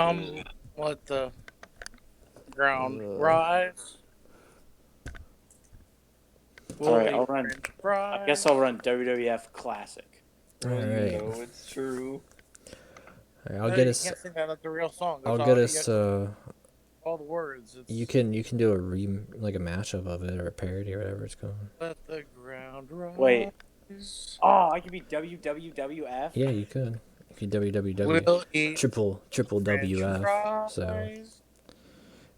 Come, let the ground rise. All We'll right, eat I'll run. French I fries. guess I'll run WWF Classic. All Well, right. you know it's true. All right, No, I'll get you us. can't sing that at the real song. I'll That's get all, us. all the words. It's You can do like a mashup of it or a parody or whatever it's called. let the ground rise. Wait. Oh, I could be WWF. Yeah, you could. You could www We'll eat triple French WF. So fries.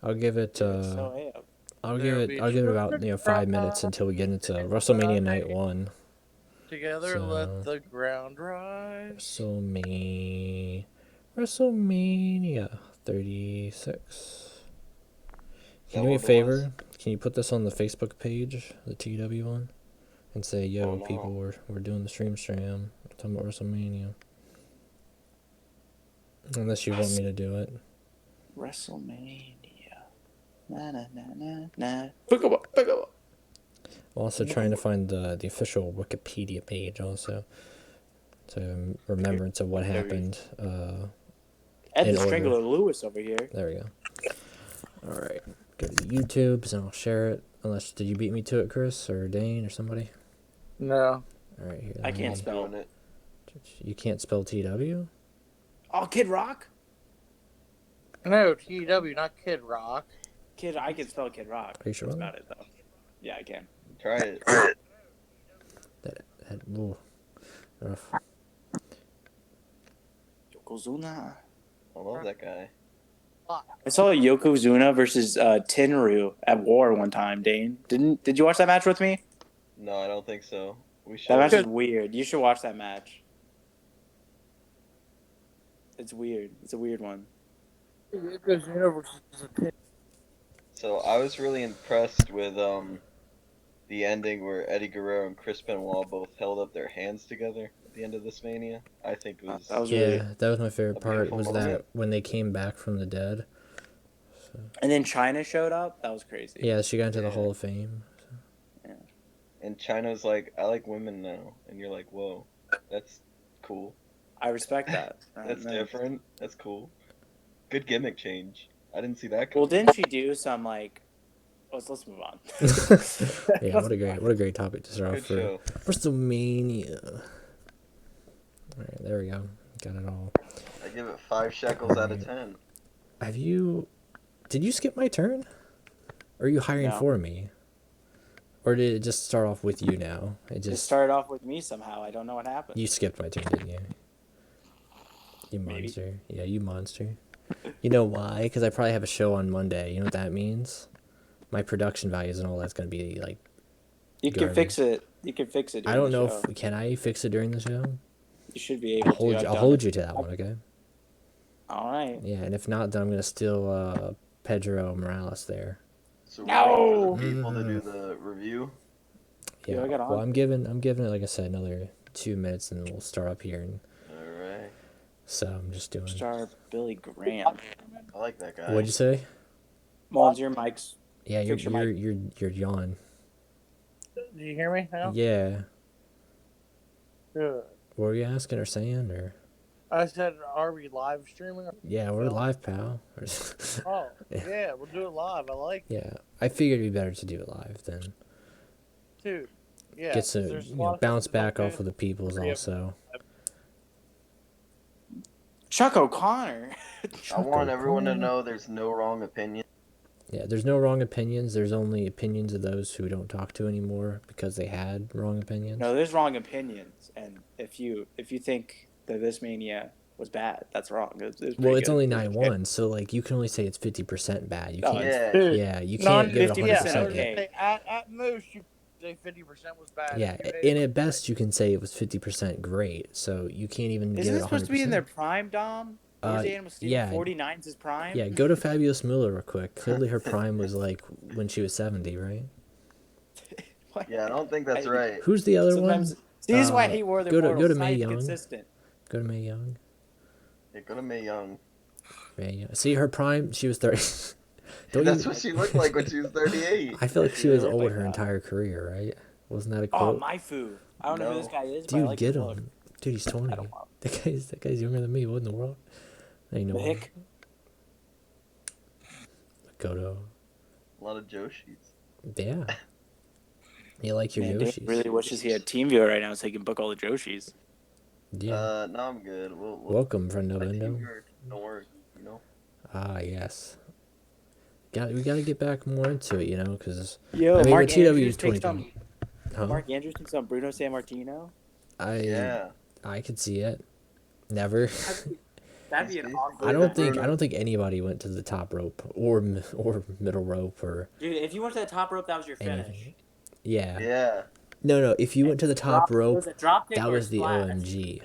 I'll give it. So, hey, I'll There'll give be it about sugar 5 minutes until we get into WrestleMania Night 1. Together, So- let the ground rise. WrestleMania 36. Can you do me a That what it favor? was? Can you put this on the Facebook page, the TEW one, and say, "Yo, Oh, no. people, we're doing the stream. We're talking about WrestleMania." Unless you want me to do it. WrestleMania. Na na na na na. Pick up. I'm also trying to find the official Wikipedia page also, to remembrance of what happened. Ed In the order. Strangler Lewis over here. There we go. All right, go to the YouTubes and I'll share it. Unless, did you beat me to it, Chris or Dane or somebody? No. All right, here. I can't I'm spell. doing it. You can't spell TW? Oh, Kid Rock. No, TEW, not Kid Rock. I can spell Kid Rock. Are you sure? That's about it though. Yeah, I can. Try it. Ooh, rough. Yokozuna. I love that guy. I saw Yokozuna versus Tenryu at War one time. Dane, did you watch that match with me? No, I don't think so. We should. That match is weird. You should watch that match. It's weird. It's a weird one. Yokozuna versus So I was really impressed with the ending where Eddie Guerrero and Chris Benoit both held up their hands together at the end of this Mania. I think it was. That was really. Yeah, that was my favorite a part. beautiful Was moment. that when they came back from the dead? And then China showed up. That was crazy. Yeah, she got into the Yeah. Hall of Fame. And China's like, I like women now, and you're like, whoa, that's cool. I respect that. That's different. That's cool. Good gimmick change. I didn't see that Well, coming. didn't she do some like? Let's move on. Yeah, what a great topic to start off Good for show. WrestleMania. All right, there we go. Got it all. I give it 5 shekels out of 10. Did you skip my turn? Or are you hiring No. for me? Or did it just start off with you now? It It just started off with me somehow. I don't know what happened. You skipped my turn, didn't you? You Maybe. monster. Yeah, you monster. You know why? Because I probably have a show on Monday. You know what that means? My production values and all that's going to be like... You can garbage. fix it. You can fix it. I during don't the know show. if... Can I fix it during the show? You should be able to. I'll hold you to that one, okay? All right. Yeah, and if not, then I'm going to steal Pedro Morales there. So No! we're waiting for the people to do the review. Yeah, I got on. Well, I'm giving it, like I said, another 2 minutes and we'll start up here. And Alright. so I'm just doing... Star Billy Graham. I like that guy. What'd you say? Mullins, your mic's. Yeah, Fix your mic. you're yawn. Do you hear me now? Yeah. Good. What were you asking or saying or? I said, are we live streaming? Yeah, we're live, pal. Oh, yeah, we'll do it live. I like it. Yeah, I figured it'd be better to do it live than Dude. Yeah. get some there's a lot of bounce stuff back that off of the peoples Yeah. also. Chuck O'Connor. I want everyone to know there's no wrong opinion. Yeah, there's no wrong opinions. There's only opinions of those who we don't talk to anymore because they had wrong opinions. No, there's wrong opinions, and if you think that this Mania was bad, that's wrong. It was Well, pretty it's good. only 9-1, so like you can only say it's 50% bad. You Oh, can't. Yeah. Dude, Yeah, you can't give it 50%, 100%. okay. At most, you say 50% was bad. Yeah, If you and hate- at best you can say it was 50% great. So you can't even Isn't give it it 100%. supposed to be in their prime, Dom? Roseanne was yeah. 49's his prime. Yeah, go to Fabulous Miller real quick. Clearly her prime was like when she was 70, right? What? Yeah, I don't think that's right. Who's the other Sometimes. one? See, this is why he wore the go to Immortals. Mae Not Young. consistent. Go to Mae Young. Yeah, go to Mae Young. Mae Young. See, her prime, she was 30. Don't That's you- what she looked like when she was 38. I feel like she was looked old like her that. entire career, right? Wasn't that a Oh, quote? my foo. I don't know who No. this guy is, but Dude, I like get his him. look. Dude, he's 20. I don't know. That guy's younger than me. What in the world? I know. Vic? go to. A lot of Joshis. Yeah. You like your Man, Dave Yoshis. really wishes he had TeamViewer right now so he can book all the Joshis. Yeah. No, I'm good. We'll Welcome, friendo my bendo. team don't work, you know. Ah, yes. We gotta get back more into it, you know, because Yo, I mean, Mark with TEW Andrews takes 2020. Huh? Mark Andrews takes on Bruno Sammartino. Yeah. I could see it. Never. That'd be an He's awesome. I don't think Bruno. anybody went to the top rope or middle rope or Dude, if you went to the top rope, that was your finish. anything. Yeah. Yeah. No. If you went to the top rope, was it drop kick that or was the splash? OMG.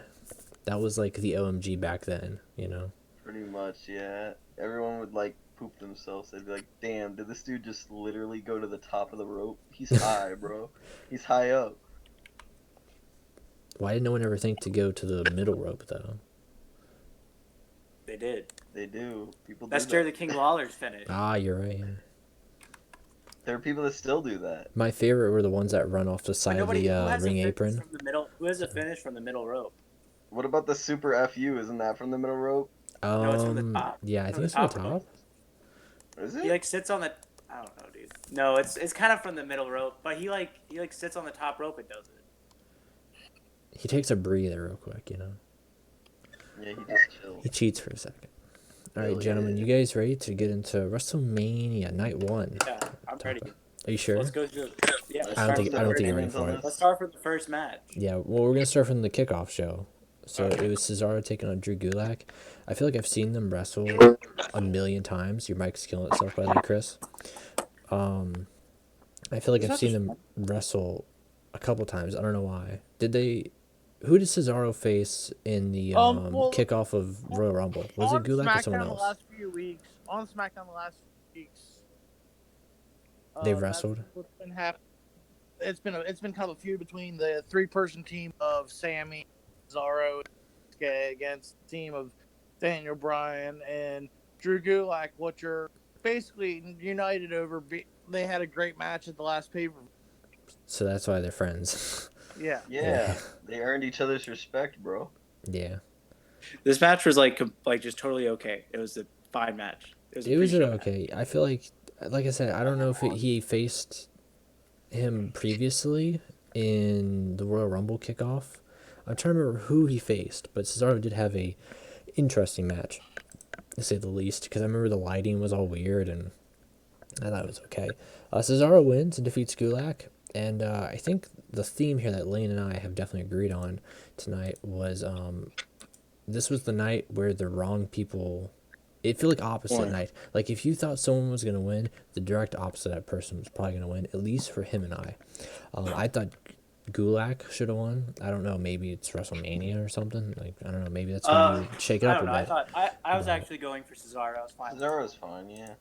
That was like the OMG back then, you know. Pretty much, yeah. Everyone would like poop themselves. They'd be like, "Damn, did this dude just literally go to the top of the rope? He's high, bro. He's high up." Why did no one ever think to go to the middle rope though? They did. They do. People. That's do Jerry that. the King Lawler's finish. Ah, you're right. There are people that still do that. My favorite were the ones that run off the But side of nobody who the has a ring finish apron. from the middle. Who has a finish from the middle rope? What about the super FU? Isn't that from the middle rope? No, it's from the top. Yeah, I From think the it's on the top top. rope. Is He it? like sits on the. I don't know, dude. No, it's kind of from the middle rope, but he sits on the top rope and does it. He takes a breather real quick, you know. Yeah, he just chills. He cheats for a second. All right, Hell gentlemen, yeah. you guys ready to get into WrestleMania Night 1? Yeah, I'm ready. Are you sure? Let's go through. Yeah, Let's I don't think start with you're the ready names for on it. this. Let's start from the first match. Yeah, well, we're gonna start from the kickoff show. So it was Cesaro taking on Drew Gulak. I feel like I've seen them wrestle a million times. Your mic's killing itself, by the way, Chris. I feel like I've seen them wrestle a couple times. I don't know why. Who did Cesaro face in the Well, kickoff of Royal Rumble? Was it Gulak or someone The else? last few weeks, on SmackDown the last few weeks, They that's wrestled? what's been happening. It's been kind of a feud between the 3-person team of Sammy, Cesaro, against the team of Daniel Bryan and Drew Gulak, which are basically united over. They had a great match at the last pay-per-view. So that's why they're friends. Yeah. Yeah, they earned each other's respect, bro. Yeah. This match was like just totally okay. It was a fine match. It was okay. I feel like I said, I don't know if he faced him previously in the Royal Rumble kickoff. I'm trying to remember who he faced, but Cesaro did have a interesting match, to say the least, because I remember the lighting was all weird, and I thought it was okay. Cesaro wins and defeats Gulak, and I think the theme here that Lane and I have definitely agreed on tonight was this was the night where the wrong people... It feel like opposite night. Like, if you thought someone was going to win, the direct opposite of that person was probably going to win, at least for him and I. I thought Gulak should have won. I don't know. Maybe it's WrestleMania or something. Like, I don't know. Maybe that's going to shake it I up don't a know. bit. I was actually going for Cesaro. I was fine. Cesaro's fine, yeah.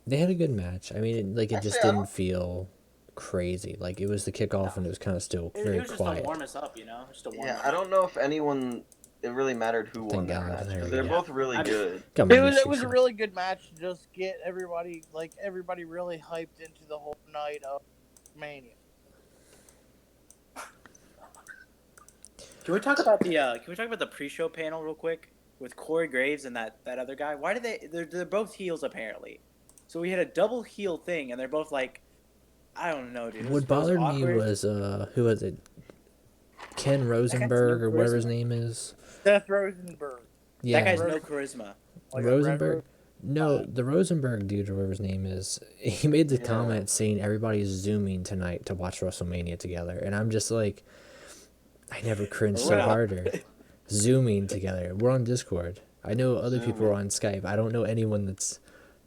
They had a good match. I mean, it Actually, just didn't feel crazy. Like, it was the kickoff and it was kind of still very It was just quiet. to warm us up, you know? Just to warm Yeah, us I up. don't know if anyone. It really mattered who won Thank that God, match there because we they're go. both really good. Come It on, was Mr. a really good match to just get everybody really hyped into the whole night of Mania. Can we talk about the pre-show panel real quick with Corey Graves and that other guy? Why did they're both heels apparently. So we had a double heel thing and they're both like, I don't know, dude. What bothered me was who was it? Ken Rosenberg or whatever his name is. Seth Rosenberg. Yeah, That guy's no charisma. Like a Rosenberg. red- No, the Rosenberg dude or whatever his name is. He made the comment saying everybody's zooming tonight to watch WrestleMania together, and I'm just like, I never cringed so harder. Zooming together. We're on Discord. I know other people are on Skype. I don't know anyone that's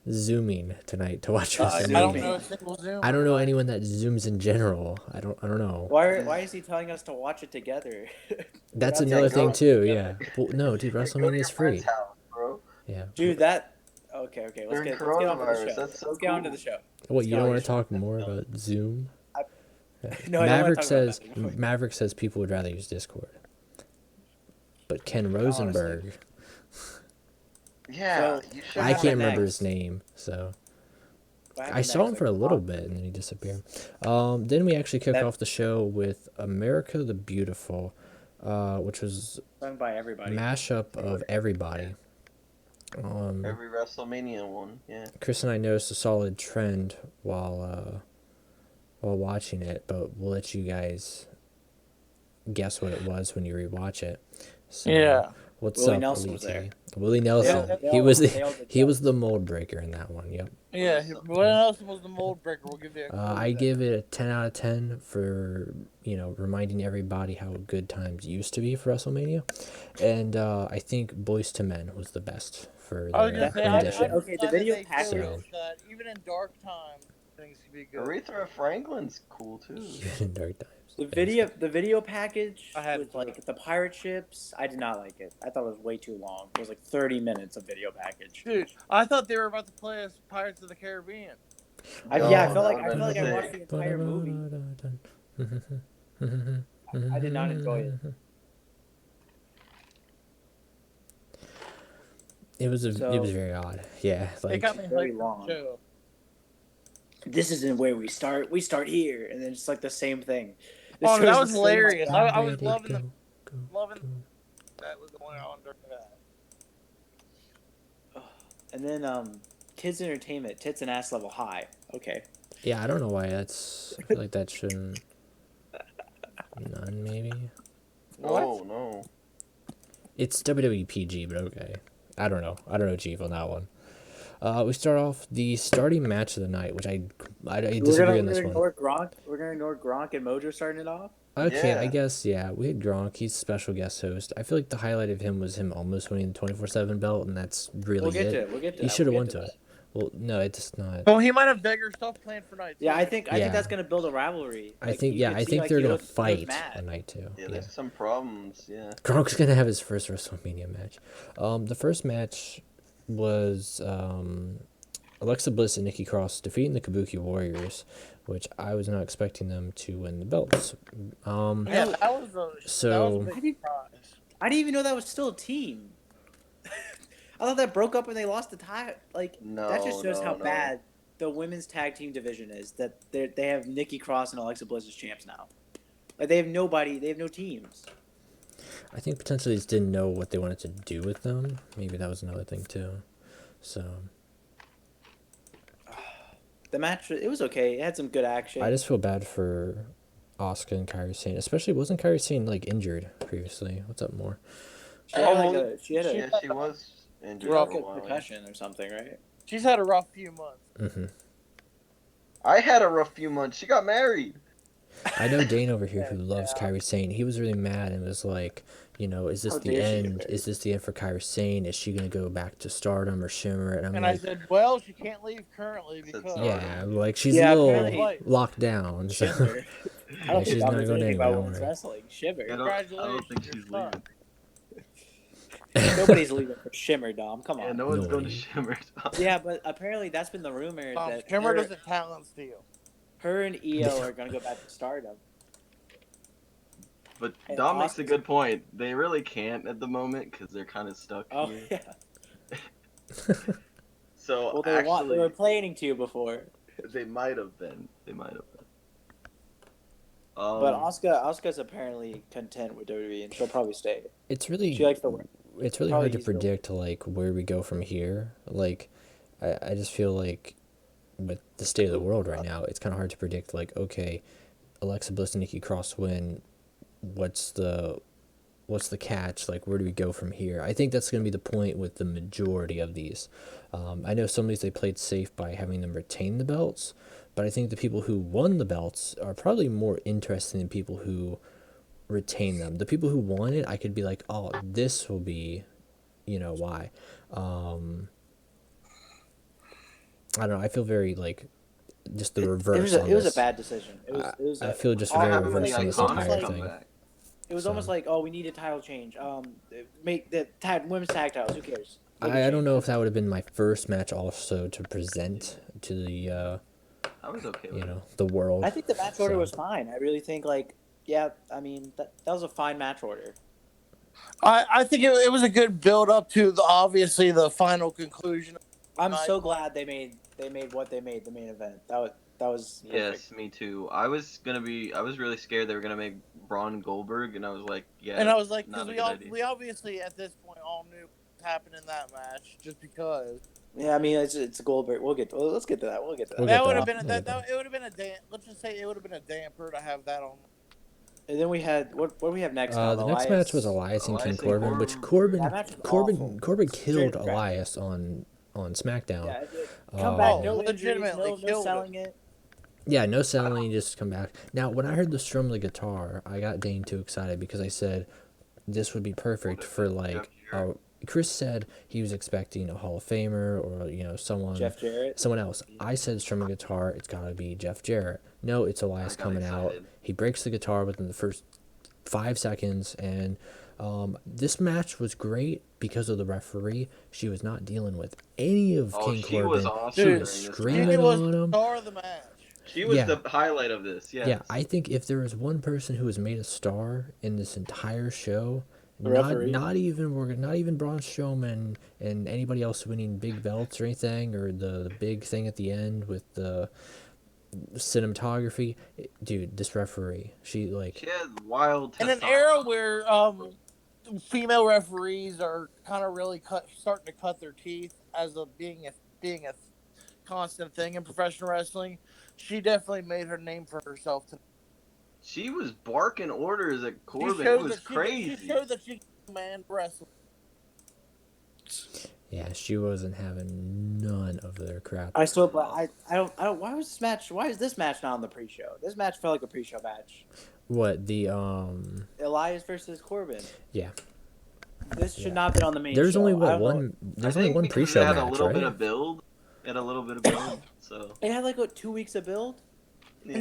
zooming tonight to watch I WrestleMania. don't know a single Zoom. I don't know anyone that zooms in general. I don't know. Why is he telling us to watch it together? That's That's another like thing going too. Yeah. Well, no, dude, Go to WrestleMania your is free. friend's house, bro. Yeah. Dude, that okay. Let's During get on to the coronavirus, show. that's so Let's get on to cool. the show. What, you go don't on want the to show. talk more about Zoom? No, I don't Maverick wanna talk says about that. Maverick says people would rather use Discord. But Ken Rosenberg, Yeah, So, you should. I happened can't remember next? his name, so What I happened saw him next? for a little bit and then he disappeared. Then we actually kicked That- off the show with America the Beautiful, which was Sung by everybody. mashup of everybody. Every WrestleMania one, yeah. Chris and I noticed a solid trend while watching it, but we'll let you guys guess what it was when you rewatch it. So, Yeah. what's Willie up, Nelson Elite was there. TV? Willie Nelson. Yeah. He was the mold breaker in that one. Yep. Yeah, what else was the mold breaker? We'll give you a clue I there. give it a 10 out of 10 for, reminding everybody how good times used to be for WrestleMania. And I think Boys to Men was the best for I was their gonna say, rendition. Okay, the video package. So, that even in dark times, things can be good. Aretha Franklin's cool too. In dark times. The video package I had with to. like the pirate ships, I did not like it. I thought it was way too long. It was like 30 minutes of video package. Dude, I thought they were about to play as Pirates of the Caribbean. I felt that like would've been I watched the sick. entire movie. I did not enjoy it. It was very odd. Yeah, It like got me very hyped long. for the show. This isn't where we start. We start here, and then it's like the same thing. This Oh, show's that the was same hilarious. stuff. I was ready, loving go, the loving that was going on during that. And then kids entertainment, tits and ass level high. Okay. yeah, I don't know why that's. I feel like that shouldn't. None maybe. No. It's WWE PG, but okay. I don't know, Chief, on that one. We start off the starting match of the night, which I disagree on this one. We're gonna ignore Gronk and Mojo starting it off. Okay, Yeah. I guess, yeah. We had Gronk. He's a special guest host. I feel like the highlight of him was him almost winning the 24/7 belt, and that's really We'll get it. to it. We'll get to He that. should have We'll won get to to it. Well, no, it's not. Well, he might have bigger stuff planned for night. Yeah, too. I think Yeah. that's gonna build a rivalry. I Like, think, you yeah, could I see, think like, they're he gonna looks fight mad. on night 2. Yeah, there's some problems, yeah. Gronk's gonna have his first WrestleMania match. The first match was Alexa Bliss and Nikki Cross defeating the Kabuki Warriors, which I was not expecting them to win the belts. Yeah, that was a So- big surprise. I didn't even know that was still a team. I thought that broke up when they lost the tie. Like that just shows how bad the women's tag team division is. That they have Nikki Cross and Alexa Bliss as champs now. Like they have nobody. They have no teams. I think potentially they just didn't know what they wanted to do with them. Maybe that was another thing too. So The match, it was okay. It had some good action. I just feel bad for Asuka and Kairi Sane. Especially, wasn't Kairi Sane like injured previously? What's up more? She had Yeah, she was injured Rock for a while. concussion or something, right? She's had a rough few months. Mm-hmm. I had a rough few months. She got married. I know Dane over here who loves Kairi Sane. He was really mad and was like, is this How the dare she get end? married? Is this the end for Kairi Sane? Is she gonna go back to Stardom or Shimmer? And I'm And I like, said, well, she can't leave currently Said because so. yeah, like she's Yeah, a little apparently- locked down. So. Shimmer. I don't she's think not I'm going anything anywhere, about don't women's worry. wrestling. Shimmer. I don't think Congratulations, she's you're leaving. Nobody's leaving for Shimmer, Dom. Come Yeah, on. no one's going to Nobody. Shimmer. Yeah, but apparently that's been the rumor that Shimmer her, doesn't talent steal. her and EO are going to go back to Stardom. But And Dom makes a Asuka's- good point. They really can't at the moment because they're kind of stuck Oh, here. yeah. So Well, they actually, were planning to before. they might have been. They might have been. But Asuka's apparently content with WWE, and she'll probably stay. It's really She likes the work. it's really Probably hard to easier. predict like where we go from here. Like, I just feel like with the state of the world right now, it's kind of hard to predict. Like, okay, Alexa Bliss and Nikki Cross win. What's the catch? Like, where do we go from here? I think that's going to be the point with the majority of these. I know some of these they played safe by having them retain the belts, but I think the people who won the belts are probably more interesting than people who retain them. The people who won it, I could be like, oh, this will be, why. I don't know. I feel very like just the reverse. It was a bad decision. I feel just I'll very have them in reverse the on this Iconics entire come thing. back. It was So- almost like, oh, we need a title change. Make the women's tag titles. Who cares? I don't know if that would have been my first match also to present to the I was okay with it. the world. I think the match order So- was fine. I really think that was a fine match order. I think it was a good build up to obviously the final conclusion. I'm Nice. so glad they made what they made the main event. That was perfect. Yes, me too. I was really scared they were gonna make Braun Goldberg, and I was like, yeah. And I was like, not because a good idea. we obviously at this point all knew happen in that match, just because. Yeah, I mean it's Goldberg. Let's get to that. We'll get to that. We'll That get would have there. been it would have been let's just say it would have been a damper to have that on. And then we had what do we have next? Now? The next match was Elias and King Corbin, which That match was awful. Corbin killed Straight Elias on SmackDown. Yeah, come back, no legitimately injuries, no selling it. Yeah, no selling, just come back. Now, when I heard the strum of the guitar, I got dang too excited because I said this would be perfect for like. Chris said he was expecting a Hall of Famer or Jeff Jarrett. someone else. I said strum of guitar, it's gotta be Jeff Jarrett. No, it's Elias coming out. He breaks the guitar within the first 5 seconds, and this match was great because of the referee. She was not dealing with any of King Corbin. Was awesome. She was screaming on him. Star of the match. She was the highlight of this. Yes. Yeah, I think if there was one person who was made a star in this entire show, not even Braun Strowman and anybody else winning big belts or anything, or the big thing at the end with the cinematography, dude, this referee, she had wild in an era where female referees are kind of really starting to cut their teeth as being a constant thing in professional wrestling. She definitely made her name for herself tonight. She was barking orders at Corbin. It was crazy. She showed that she can command wrestling. Yeah, she wasn't having none of their crap. I don't. Why is this match not on the pre-show? This match felt like a pre-show match. What, the Elias versus Corbin? Yeah. This should not be on the main. There's show. only one. There's only one pre-show match, right? It had a little bit of build. So it had like 2 weeks of build. Yeah.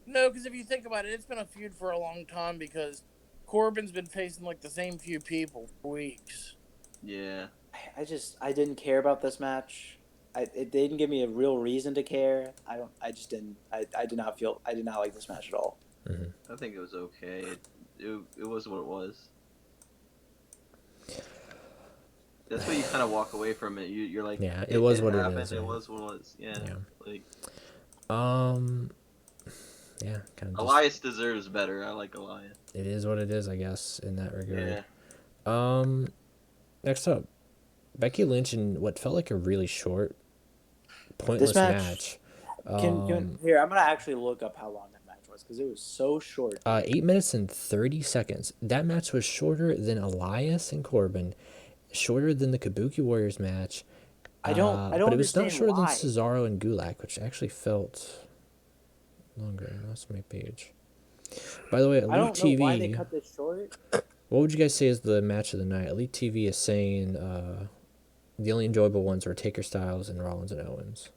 No, because if you think about it, it's been a feud for a long time because Corbin's been facing like the same few people for weeks. Yeah. I didn't care about this match. It didn't give me a real reason to care. I did not like this match at all. Mm-hmm. I think it was okay. It was what it was. That's what you kind of walk away from it. You're like, yeah, it was what it is. It was what it was. Yeah. Like. Yeah, kind of. Elias deserves better. I like Elias. It is what it is, I guess, in that regard. Yeah. Next up, Becky Lynch in what felt like a really short, pointless match. Here, I'm gonna actually look up how long that match was because it was so short. 8 minutes and 30 seconds. That match was shorter than Elias and Corbin, shorter than the Kabuki Warriors match. I don't. But it was not shorter why. than Cesaro and Gulak, which actually felt longer. That's my page. By the way, Elite I don't know TV. why they cut this short. What would you guys say is the match of the night? Elite TV is saying the only enjoyable ones were Taker Styles and Rollins and Owens.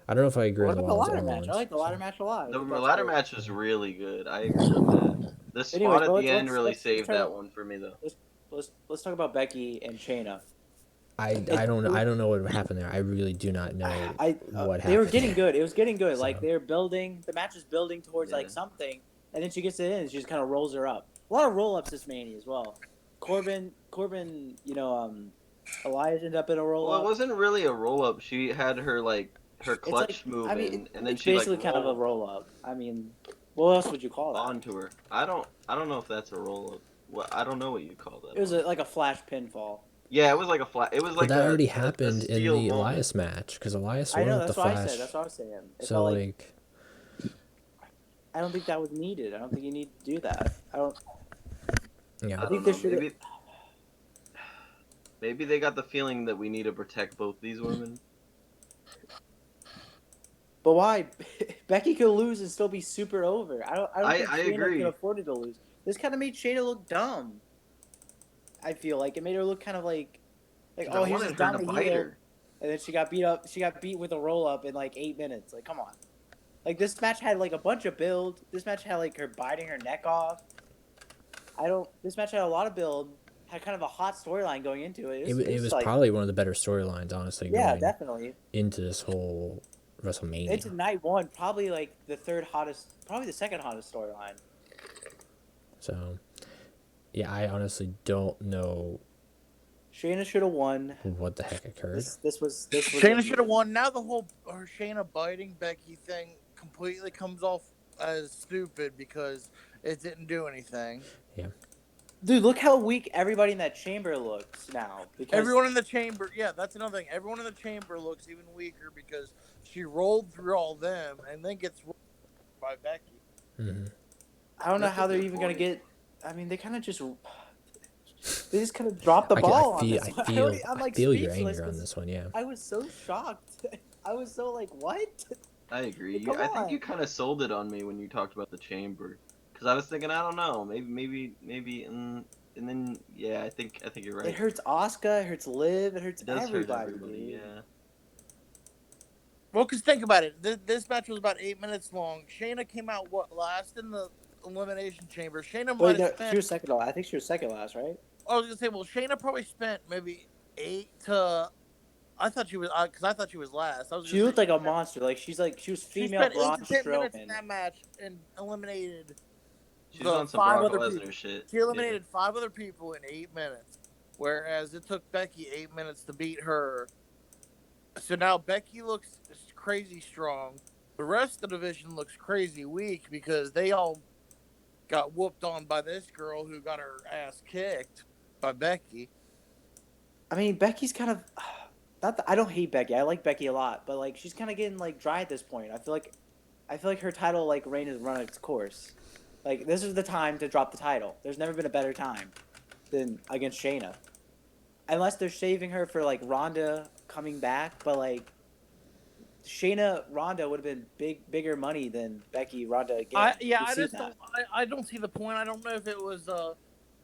I don't know if I agree with the Rollins ladder and match. Owens. I like the ladder match a lot. The ladder match was really good. I agree with that. The spot at the end really saved that one for me, though. Let's talk about Becky and Shayna. I don't know what happened there. I really do not know what happened. They were getting good. It was getting good. So. Like they're building. The match is building towards like something, and then she gets it in. And she just kind of rolls her up. A lot of roll ups this Mania as well. Corbin, Elias ended up in a roll up. Well, it wasn't really a roll up. She had her clutch moving, and then she basically kind of a roll up. I mean, what else would you call that? Onto her. I don't know if that's a roll up. Well, I don't know what you call that. It was like a flash pinfall. Yeah, it was like a flat. It was like that already happened in the Elias match because Elias won with the flash. That's what I said. So like, I don't think that was needed. I don't think you need to do that. Yeah. I think they should. Maybe they got the feeling that we need to protect both these women. But why? Becky could lose and still be super over. I don't think Shayna agree. can afford to lose. This kind of made Shayna look dumb. I feel like it made her look kind of like oh, here's this dominant heel, and then she got beat up. She got beat with a roll up in like 8 minutes. Like, come on. Like this match had like a bunch of build. This match had like her biting her neck off. This match had a lot of build. Had kind of a hot storyline going into it. It was like, probably one of the better storylines, honestly. Yeah, definitely. Into this whole WrestleMania. Into night one, probably like the second hottest storyline. So, yeah, I honestly don't know. Shayna should have won. What the heck occurred? This was Shayna should have won. Now the whole Shayna biting Becky thing completely comes off as stupid because it didn't do anything. Yeah. Dude, look how weak everybody in that chamber looks now. Because everyone in the chamber, yeah, that's another thing. Everyone in the chamber looks even weaker because she rolled through all them and then gets rolled by Becky. Mm-hmm. I don't know how they're even gonna get. I mean, they kind of just. They just kind of dropped the ball on this one. I'm like feel your speechless anger on this one. Yeah. I was so shocked. I was so like, what? I agree. Come I think on. you kind of sold it on me when you talked about the chamber, because I was thinking, I don't know, maybe, and then yeah, I think you're right. It hurts Asuka. It hurts Liv. It hurts It does everybody. hurt everybody. Dude. Yeah. Well, because think about it. This match was about 8 minutes long. Shayna came out, last in the Elimination Chamber. Shayna might have spent... She was second last. I think she was second last, right? I was going to say, well, Shayna probably spent maybe 8 to... I thought she was... Because I thought she was last. She looked like a monster. She was female Braun She spent 8 to 10 minutes Strowman. in that match and eliminated... She's on some Brock Lesnar shit. She eliminated 5 other people in 8 minutes. Whereas it took Becky 8 minutes to beat her. So now Becky looks crazy strong. The rest of the division looks crazy weak because they all got whooped on by this girl who got her ass kicked by Becky. I mean, Becky's kind of... I don't hate Becky. I like Becky a lot. But, she's kind of getting, dry at this point. I feel like her title, reign has run its course. This is the time to drop the title. There's never been a better time than against Shayna. Unless they're saving her for, Ronda coming back. But, Shayna Ronda would have been bigger money than Becky Ronda again. I don't see the point. I don't know if it was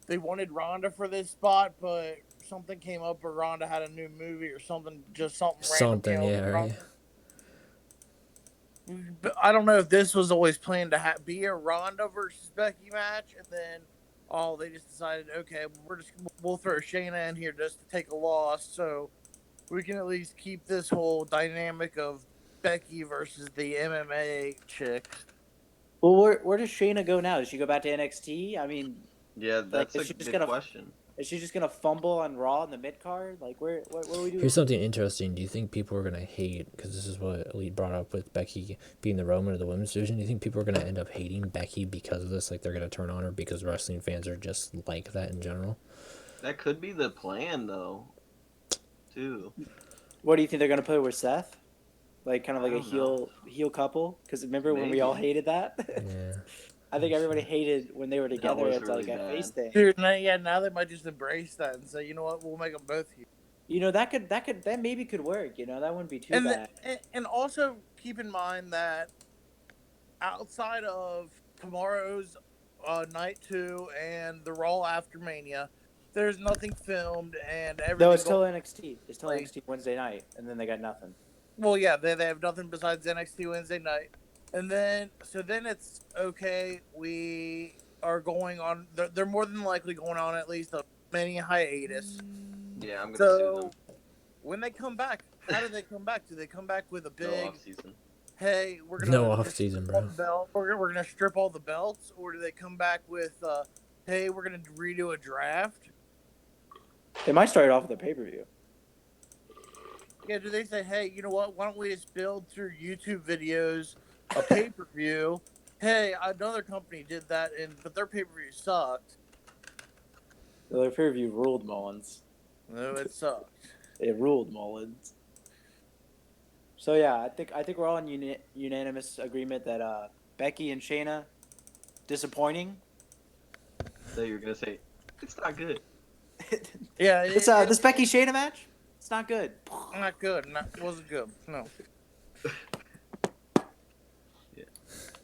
they wanted Ronda for this spot, but something came up where Ronda had a new movie or something. Something, yeah, right. But I don't know if this was always planned to be a Ronda versus Becky match, and then they just decided, okay, we'll throw Shayna in here just to take a loss, so we can at least keep this whole dynamic of Becky versus the MMA chick. Well, where does Shayna go now? Does she go back to NXT? I mean, yeah, that's a good question. Is she just gonna fumble on Raw in the mid card? What are we doing? Here's something interesting. Do you think people are gonna hate, because this is what Elite brought up with Becky being the Roman of the women's division? Do you think people are gonna end up hating Becky because of this? They're gonna turn on her because wrestling fans are just like that in general? That could be the plan, though. Too. What do you think they're gonna put her with Seth? Kind of a heel couple? Because remember when we all hated that? Yeah. I think everybody hated when they were together. It's really a face thing. Dude, now they might just embrace that and say, you know what, we'll make them both heel. That maybe could work. That wouldn't be too bad. And also keep in mind that outside of tomorrow's night 2 and the Raw after Mania, there's nothing filmed and everything. No, it's still NXT. It's still NXT Wednesday night, and then they got nothing. Well, yeah, they have nothing besides NXT Wednesday night. And then it's okay. We are going on. They're more than likely going on at least a mini hiatus. Yeah, I'm gonna sue them. When they come back, how do they come back? Do they come back with a big off-season? Hey, we're gonna no off-season, bro. We're gonna strip all the belts, or do they come back with hey, we're gonna redo a draft? They might start it off with a pay-per-view. Yeah, do they say, hey, you know what? Why don't we just build through YouTube videos a pay-per-view? Hey, another company did that, but their pay-per-view sucked. Their pay-per-view ruled, Mullins. No, it sucked. It ruled, Mullins. So yeah, I think we're all in unanimous agreement that Becky and Shayna, disappointing. So you're gonna say it's not good. Yeah, this Becky Shayna match. It's not good. Not good. Wasn't good. No. Yeah.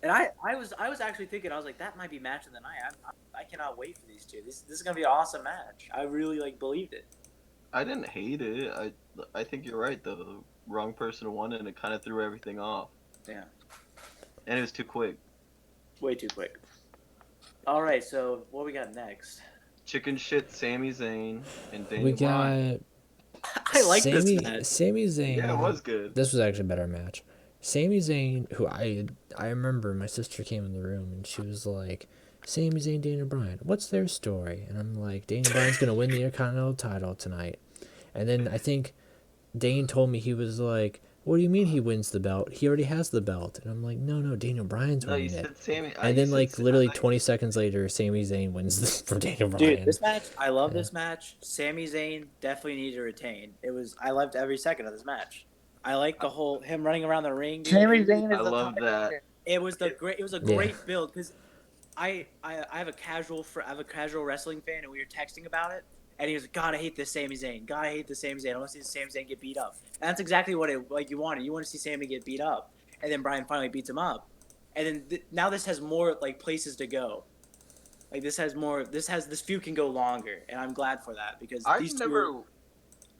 And I was actually thinking, I was like, that might be match of the night. I cannot wait for these two. This is gonna be an awesome match. I really believed it. I didn't hate it. I think you're right though. The wrong person won and it kind of threw everything off. Yeah. And it was too quick. Way too quick. All right, so what we got next? Chicken shit, Sami Zayn and Daniel We got. Bryan. I like this match. Sami Zayn. Yeah, it was good. This was actually a better match. Sami Zayn, who I remember my sister came in the room and she was like, Sami Zayn, Daniel Bryan, what's their story? And I'm like, Daniel Bryan's going to win the Intercontinental title tonight. And then I think Dane told me he was like, what do you mean he wins the belt? He already has the belt. And I'm like, no, Daniel Bryan's No, you winning it. said Sami. And then, like, literally 20 seconds later, Sami Zayn wins this from Daniel Bryan. Dude, this match, I love this match. Sami Zayn definitely needed to retain. I loved every second of this match. I like the whole him running around the ring. Dude. Sami Zayn is I love that. It was a great build because I have a casual wrestling fan and we were texting about it and he was like, God, I hate this Sami Zayn. God, I hate this Sami Zayn. I want to see Sami Zayn get beat up. And that's exactly what you wanted. You want to see Sami get beat up, and then Bryan finally beats him up, and then now this has more like places to go. Like this feud can go longer, and I'm glad for that because I've never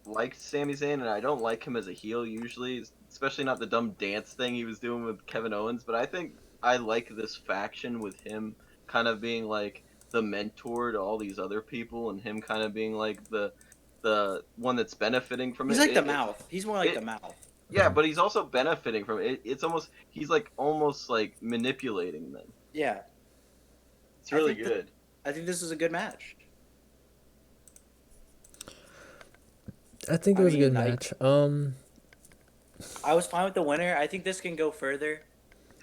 liked Sami Zayn, and I don't like him as a heel usually, especially not the dumb dance thing he was doing with Kevin Owens. But I think I like this faction with him kind of being like the mentor to all these other people, and him kind of being like the one that's benefiting from it. He's like the mouth. He's more like the mouth. Yeah, but he's also benefiting from it. It's he's like almost like manipulating them. Yeah. It's really good. I think this is a good match. I think it was a good match. I was fine with the winner. I think this can go further.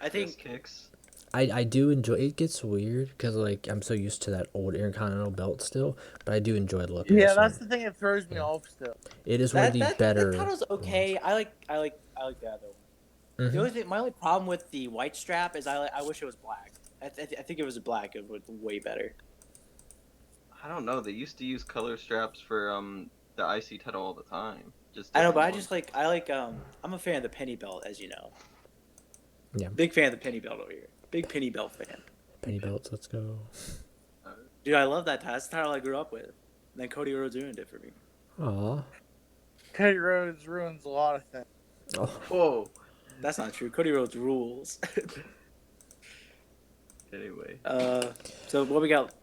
I think kicks. I do enjoy it. Gets weird because like I'm so used to that old Intercontinental belt still, but I do enjoy the look. Yeah, that's the thing that throws me off still. It is one of the better. That title's okay. I like the other one. Mm-hmm. My only problem with the white strap is I wish it was black. I think it was black. It would way better. I don't know. They used to use color straps for the IC title all the time. I know, but I'm a fan of the penny belt, as you know. Yeah. Big fan of the penny belt over here. Big penny belt fan. Penny belts, let's go. Dude, I love that title. That's the title I grew up with. And then Cody Rhodes ruined it for me. Aw. Cody Rhodes ruins a lot of things. Oh. Whoa. That's not true. Cody Rhodes rules. Anyway. So what we got?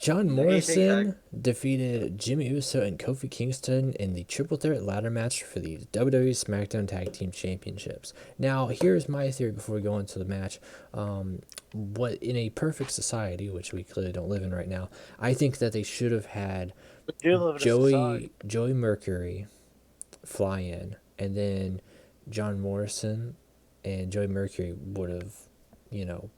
John Morrison defeated Jimmy Uso and Kofi Kingston in the Triple Threat ladder match for the WWE SmackDown Tag Team Championships. Now, here's my theory before we go into the match. What in a perfect society, which we clearly don't live in right now, I think that they should have had Joey Mercury fly in, and then John Morrison and Joey Mercury would have,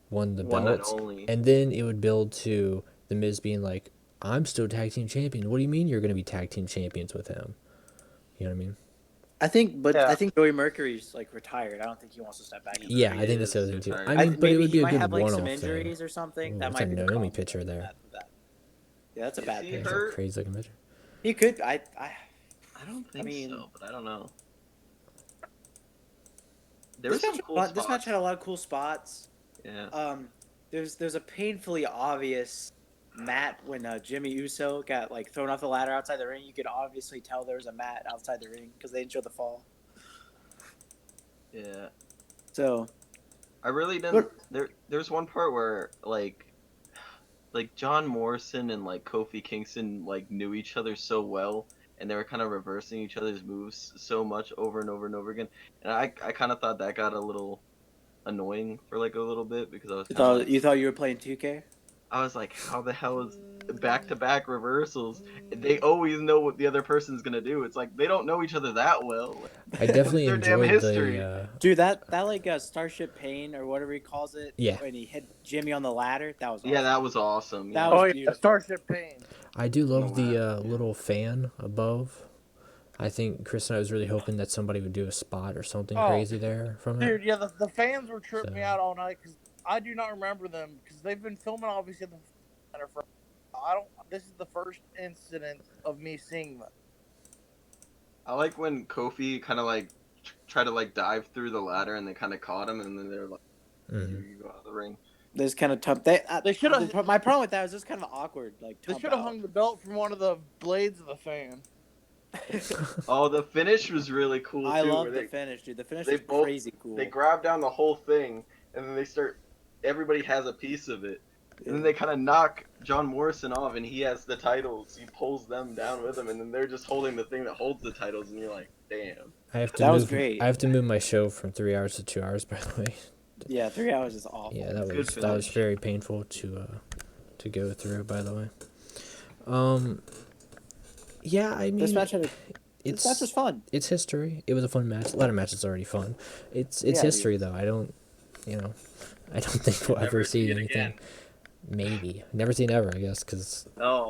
won the belts, and then it would build to The Miz being like, I'm still tag team champion. What do you mean you're going to be tag team champions with him? You know what I mean? I think Joey Mercury's like retired. I don't think he wants to step back. Yeah, I think that's the other thing too. I mean, but it would be a good one-off some injuries or something. Ooh, that might be a Naomi the picture there. Yeah, that's a bad picture. That's a crazy looking picture. He could. I don't think so, but I don't know. This match had a lot of cool spots. Yeah. There's a painfully obvious mat when Jimmy Uso got like thrown off the ladder outside the ring. You could obviously tell there was a mat outside the ring because they didn't show the fall. Yeah. So. I really didn't. There's one part where like John Morrison and like Kofi Kingston like knew each other so well, and they were kind of reversing each other's moves so much over and over and over again, and I kind of thought that got a little annoying for like a little bit because I was you thought you were playing 2K? I was like, how the hell is back-to-back reversals? They always know what the other person's gonna do. It's like they don't know each other that well. I definitely enjoyed the dude that like Starship Pain or whatever he calls it. Yeah. When he hit Jimmy on the ladder, that was awesome. Yeah, that was awesome. That was beautiful. Starship Pain. I do love the little fan above. I think Chris and I was really hoping that somebody would do a spot or something crazy there from it. Dude, yeah, the fans were tripping me out all night because I do not remember them because they've been filming obviously at the center for. This is the first incident of me seeing them. I like when Kofi kind of like tried to like dive through the ladder and they kind of caught him and then they're like, you go out of the ring. This kind of tough. They should have. My problem with that was just kind of awkward. Like they should have hung the belt from one of the blades of the fan. Oh, the finish was really cool. I love the finish, dude. The finish was crazy cool. They grab down the whole thing and then they start. Everybody has a piece of it, and then they kind of knock John Morrison off, and he has the titles. He pulls them down with him, and then they're just holding the thing that holds the titles, and you're like, damn. That was great. I have to move my show from 3 hours to 2 hours, by the way. Yeah, 3 hours is awful. Yeah, that was very painful to go through. By the way, yeah, I mean, this match had it's That's just fun. It's history. It was a fun match. A lot of matches are already fun. It's history though. I don't think we'll ever see anything. Again. Maybe never say never, I guess, because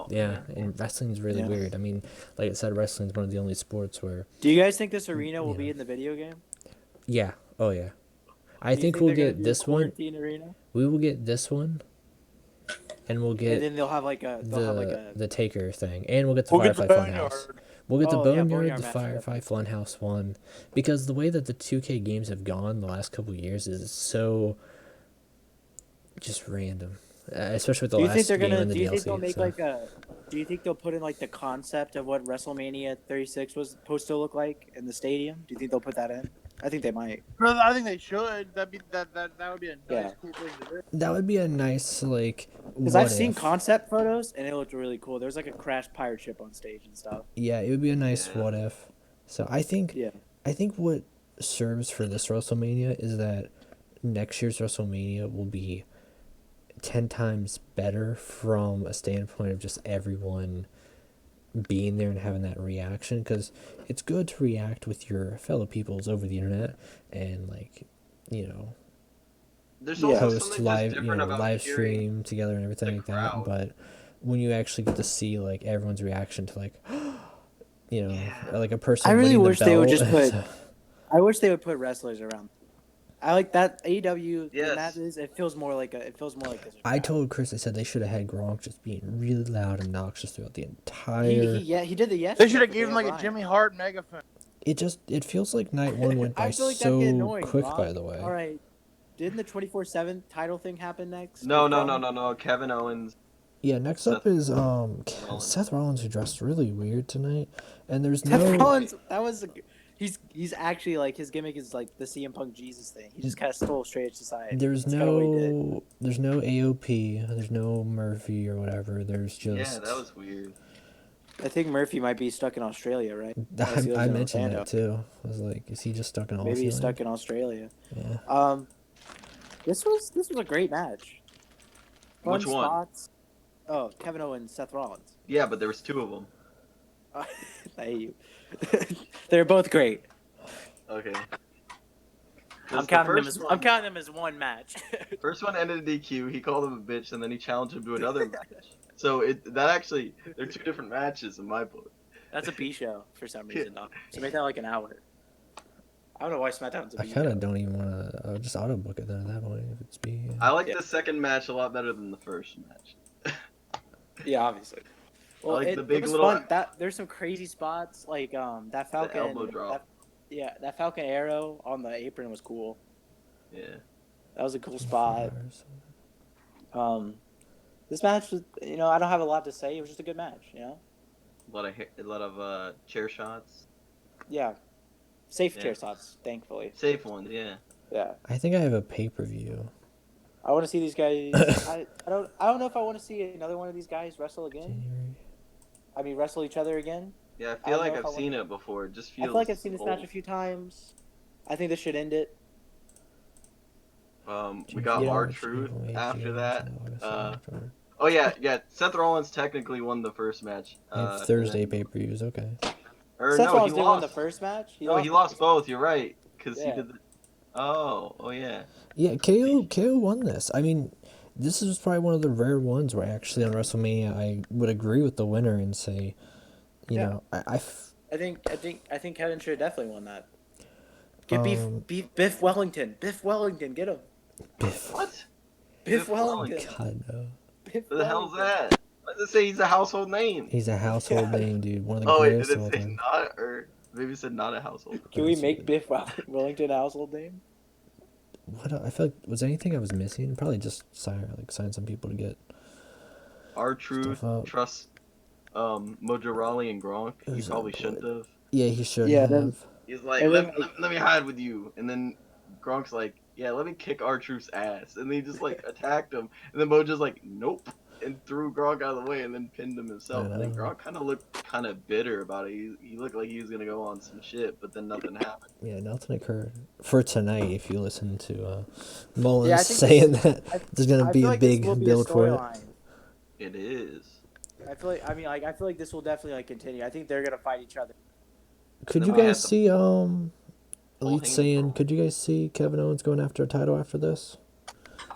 yeah, and wrestling's really weird. I mean, like I said, wrestling's one of the only sports where. Do you guys think this arena will be in the video game? Yeah. Oh yeah. I think we'll get this one. Arena? We will get this one. And we'll get. And then they'll have like a the Taker thing, and we'll get the Firefly Funhouse. We'll get the Boneyard, the Firefly Funhouse one, because the way that the 2K games have gone the last couple of years is so just random, especially with the last game and the DLC. Do you think they'll make do you think they'll put in like the concept of what WrestleMania 36 was supposed to look like in the stadium? Do you think they'll put that in? I think they might. I think they should. That would be a nice, cool thing to do. That would be a nice Because I've seen concept photos and it looked really cool. There's like a crashed pirate ship on stage and stuff. Yeah, it would be a nice what if. So I think what serves for this WrestleMania is that next year's WrestleMania will be 10 times better from a standpoint of just everyone being there and having that reaction, because it's good to react with your fellow peoples over the internet and there's post live stream together and everything like that. But when you actually get to see like everyone's reaction to like like a person, I really wish the they belt, would just put I wish they would put wrestlers around. I like that AEW. Yes. It feels more like this. I told Chris, I said they should have had Gronk just being really loud and obnoxious throughout the entire. He did the yesterday. They should have given him like a Jimmy Hart megaphone. It feels like night one went by so quick. Gronk, by the way. All right, didn't the 24/7 title thing happen next? No. Kevin Owens. Yeah, next up is Seth Rollins, who dressed really weird tonight, and there's Seth Rollins. That was. He's actually like his gimmick is like the CM Punk Jesus thing. He just kind of stole straight edge society. There's no AOP. There's no Murphy or whatever. There's just that was weird. I think Murphy might be stuck in Australia, right? I mentioned that too. I was like, is he just stuck in Australia? Maybe he's stuck in Australia. Yeah. This was a great match. Fun Which one? Spots. Oh, Kevin Owens, Seth Rollins. Yeah, but there was two of them. I hate you. They're both great. Okay. I'm counting them as one match. First one ended in DQ. He called him a bitch, and then he challenged him to another match. So they're two different matches in my book. That's a B show for some reason, though. So make that like an hour. I don't know why SmackDown's a B show. I kind of don't even want to. I'll just auto book it then at that point if it's B. I like the second match a lot better than the first match. Yeah, obviously. Well, like the big it was little fun. There's some crazy spots like that Falcon. The elbow drop. That Falcon arrow on the apron was cool. Yeah. That was a cool spot. This match was, I don't have a lot to say. It was just a good match, A lot of chair shots. Yeah. Safe chair shots, thankfully. Safe ones, yeah. Yeah. I think I have a pay-per-view. I want to see these guys. I don't know if I want to see another one of these guys wrestle again. Wrestle each other again. Yeah, I feel like I've seen it before. It just feels. I feel like I've seen this match a few times. I think this should end it. We got R-Truth after that. Oh yeah. Seth Rollins technically won the first match. Thursday pay-per-views, okay. Seth Rollins did win the first match. He lost both. You're right, because he did. Oh yeah. Yeah, KO won this. I mean, this is probably one of the rare ones where actually on WrestleMania I would agree with the winner and say, I think Kevin should have definitely won that. Get Biff Wellington. Biff Wellington, get him. Biff. What? Biff Wellington. God no. What the hell's that? Why does it say he's a household name? He's a household name, dude. One of the greatest. Did it say not, or maybe it said not a household? Can we make Biff Wellington a household name? What? I feel like, was there anything I was missing? Probably just sign some people to get R-Truth, Trust, Mojo Rawley and Gronk. He probably shouldn't have. Yeah, he should have. He's like, let me hide with you. And then Gronk's like, yeah, let me kick R-Truth's ass. And then he just like attacked him. And then Mojo's like, nope. And threw Gronk out of the way and then pinned him himself. And then Gronk kind of looked kind of bitter about it. He looked like he was going to go on some shit, but then nothing happened. Yeah, nothing occurred. For tonight, if you listen to Mullins saying that there's going to be a big build for it. It is. I feel like this will definitely continue. I think they're going to fight each other. Could Then you we guys had see Paul Elite Heyman saying? brawl. Could you guys see Kevin Owens going after a title after this?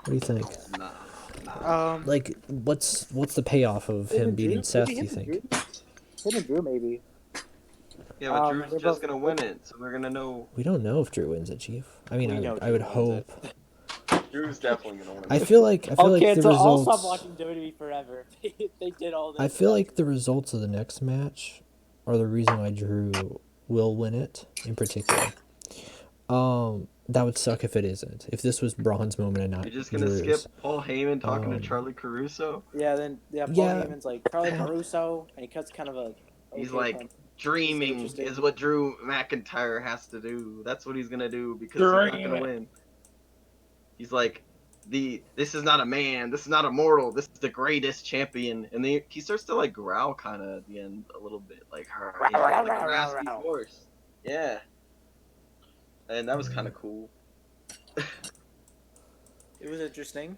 What do you think? Nah. Like, what's the payoff of Him him and Drew, beating Seth? maybe Do you him and think? Drew. Him and Drew, maybe. Yeah, but Drew's They're just both. gonna win it, so we're gonna know. We don't know if Drew wins it, Chief. I mean, We know I would Drew wins hope. Drew's definitely gonna win it. I feel like the so I'll results. stop watching WWE forever. They did all this. I feel like the results of the next match are the reason why Drew will win it in particular. That would suck if it isn't. If this was Braun's moment and not You're just gonna Drew's. skip Paul Heyman talking to Charlie Caruso? Paul Yeah. Heyman's like Charlie Caruso, and he cuts kind of a. He's okay like, punch. dreaming Interesting. is what Drew McIntyre has to do. That's what he's gonna do because he's not gonna win. He's like, this is not a man, this is not a mortal, this is the greatest champion. And then he starts to like growl kind of at the end a little bit, like like a raspy voice. Yeah, and that was kind of cool. It was interesting.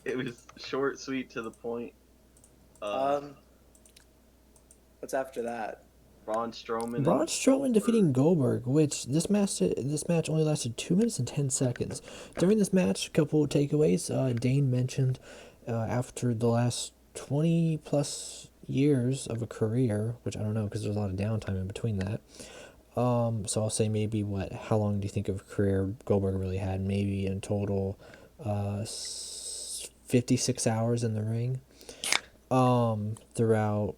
It was short, sweet, to the point. What's after that? Braun Strowman. Braun Strowman defeating Goldberg, which this match only lasted 2 minutes and 10 seconds. During this match, a couple of takeaways. Dane mentioned after the last 20 plus years of a career, which I don't know because there's a lot of downtime in between that. So I'll say maybe how long do you think of a career Goldberg really had? Maybe in total 56 hours in the ring throughout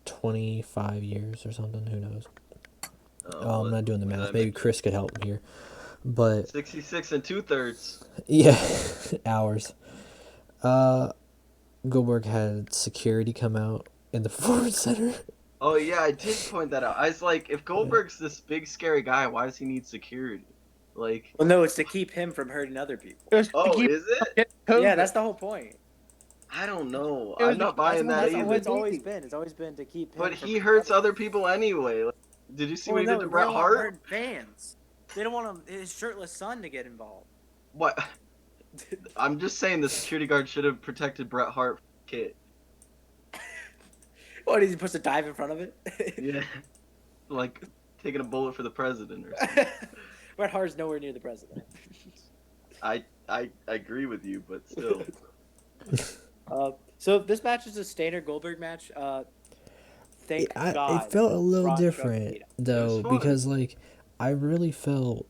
25 years or something. Who knows? I'm not doing the math. Maybe Chris could help me here. But 66 and 2/3. Yeah, hours. Goldberg had security come out in the Ford Center. Oh yeah, I did point that out. I was like, if Goldberg's this big scary guy, why does he need security? Like, well, no, it's to keep him from hurting other people. oh, is it? Yeah, that's the whole point. I don't know. I'm not buying that That's either. what it's always been. It's always been to keep him. But he hurts other people anyway. Like, did you see what he did to Bret Hart? Fans. They don't want his shirtless son to get involved. What? I'm just saying the security guard should have protected Bret Hart from the kid. What, is he supposed to dive in front of it? Yeah. Like taking a bullet for the president or something. Bret Hart's nowhere near the president. I agree with you, but still. So this match is a standard Goldberg match. Thank God. It felt a little Braun different though, fun. because like I really felt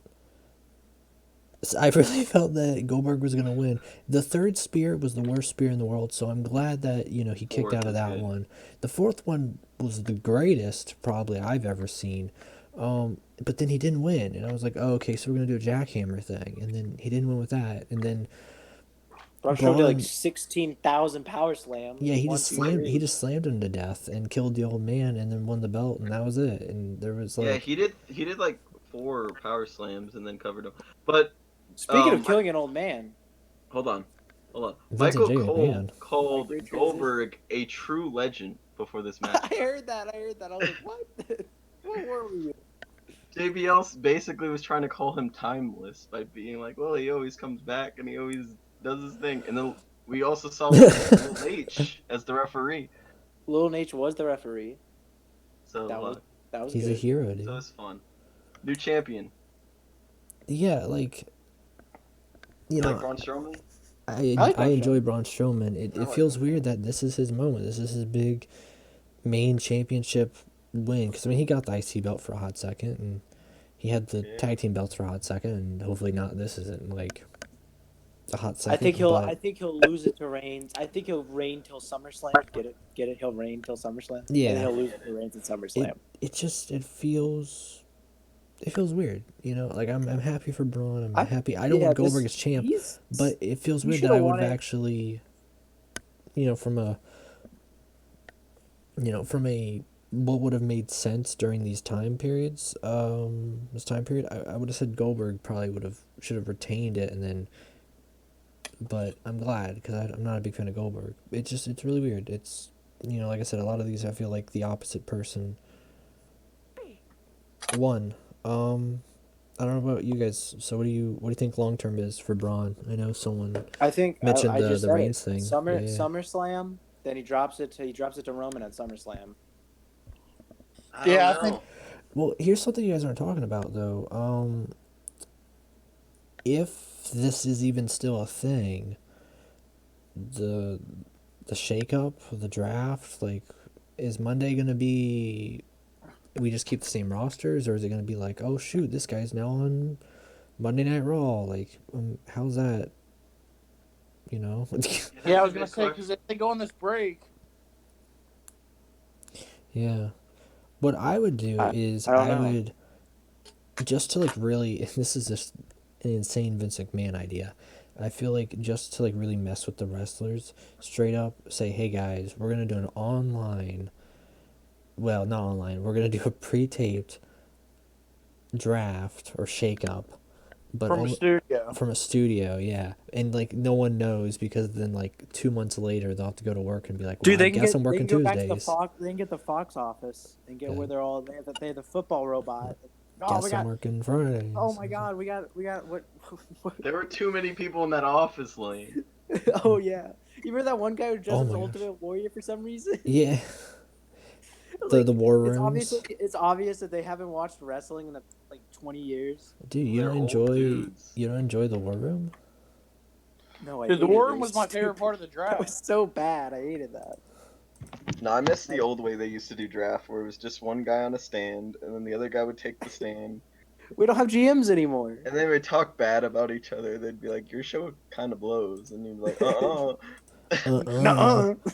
that Goldberg was gonna win. The third spear was the worst spear in the world, so I'm glad that he kicked out of that one. The fourth one was the greatest probably I've ever seen. But then he didn't win, and I was like, oh, okay, so we're gonna do a jackhammer thing, and then he didn't win with that, and then Braun Strowman did like 16,000 power slams. Yeah, he just slammed him to death and killed the old man, and then won the belt, and that was it. And there was like he did like 4 power slams and then covered him. But speaking of killing an old man, hold on. Vincent Michael Cole McMahon called Goldberg a true legend before this match. I heard that. I was like, what? What were we? JBL basically was trying to call him timeless by being like, well, he always comes back and he always does his thing. And then we also saw Lil H as the referee. Lil H was the referee. So that was he's good. a hero, dude. So it's fun. New champion. Yeah, like Like Braun Strowman? I enjoy Braun Strowman. It feels weird that this is his moment. This is his big main championship win. Because, I mean, he got the IC belt for a hot second, and he had the tag team belts for a hot second, and hopefully this isn't, like, a hot second. I think he'll lose it to Reigns. I think he'll reign till SummerSlam. Get it? He'll reign till SummerSlam. Yeah. And then he'll lose it to Reigns at SummerSlam. It feels weird, like I'm happy for Braun. I'm happy. I don't want Goldberg as champ, but it feels weird that I would have actually, from a what would have made sense during these time periods. This time period, I would have said Goldberg probably should have retained it, and then. But I'm glad because I'm not a big fan of Goldberg. It's really weird. It's like I said, a lot of these I feel like the opposite person won. I don't know about you guys. So what do you think long term is for Braun? I know someone mentioned the Reigns thing. SummerSlam. Then he drops it to Roman at SummerSlam. I think Well, here's something you guys aren't talking about though. If this is even still a thing, the shakeup, the draft, like, is Monday gonna be? We just keep the same rosters, or is it gonna be like, oh shoot, this guy's now on Monday Night Raw? Like, how's that? You know? Yeah, I was gonna say, because if they go on this break. Yeah. What I would do is I would, just to like really, this is just an insane Vince McMahon idea. I feel like just to like really mess with the wrestlers, straight up say, hey guys, we're gonna do an online, well, not online, we're gonna do a pre-taped draft or shake-up, but From a studio. From a studio, yeah. And like no one knows, because then like 2 months later they'll have to go to work and be like, well, Dude, I guess I'm working Tuesdays. They can get the Fox office and get where they're all. They have the football robot. Guess I'm working Fridays. Oh my God, we got what? There were too many people in that office lane. Oh yeah, you remember that one guy who dressed as Ultimate Warrior for some reason? Yeah. Like, the war rooms. It's obvious that they haven't watched wrestling in like 20 years. Dude, you don't enjoy the war room? No, I Dude, the war room was my favorite part of the draft. It was so bad. I hated that. No, I miss the old way they used to do draft, where it was just one guy on a stand, and then the other guy would take the stand. We don't have GMs anymore. And they would talk bad about each other. They'd be like, your show kind of blows. And you'd be like, Nuh-uh.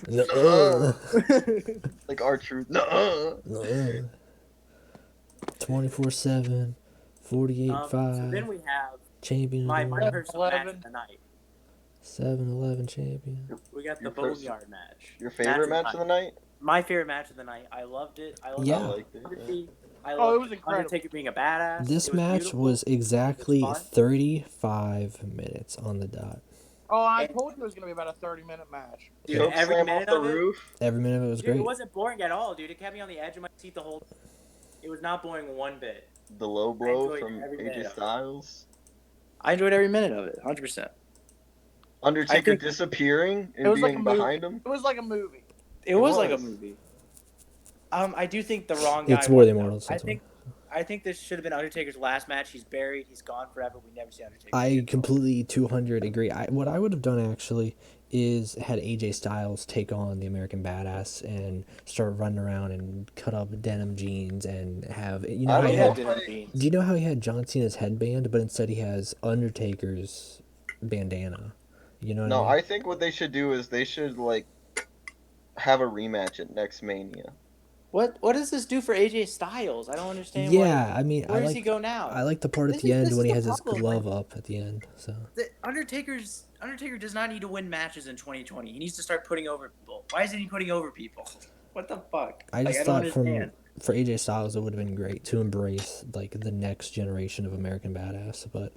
Nuh-uh. Like R-Truth, nuh-uh. 24/7, 48/5. So then we have champion. My personal match of the night. 7-Eleven champion. We got the Boneyard match. Your favorite match of the night? My favorite match of the night. I loved it. I liked it. It was incredible. Undertaker being a badass. This match was exactly 35 minutes on the dot. Oh, I told you it was going to be about a 30-minute match. Dude, every minute of it. Every minute of it was great. It wasn't boring at all, dude. It kept me on the edge of my seat the whole. It was not boring one bit. The low blow from AJ Styles. I enjoyed every minute of it, 100%. Undertaker disappearing and being behind him. It was like a movie. It was like a movie. I do think the wrong guy. It's more than Immortals. I think this should have been Undertaker's last match. He's buried. He's gone forever. We never see Undertaker. I completely 200 agree. What I would have done actually is had AJ Styles take on the American Badass and start running around and cut up denim jeans and have, you know, do you know how he had John Cena's headband, but instead he has Undertaker's bandana? You know what I mean? I think what they should do is they should like have a rematch at next Mania. What does this do for AJ Styles? I don't understand. Yeah, I mean, where does he go now? I like the part at the end when he has his glove up at the end. So Undertaker does not need to win matches in 2020. He needs to start putting over people. Why isn't he putting over people? What the fuck? I just thought for AJ Styles it would have been great to embrace like the next generation of American Badass, but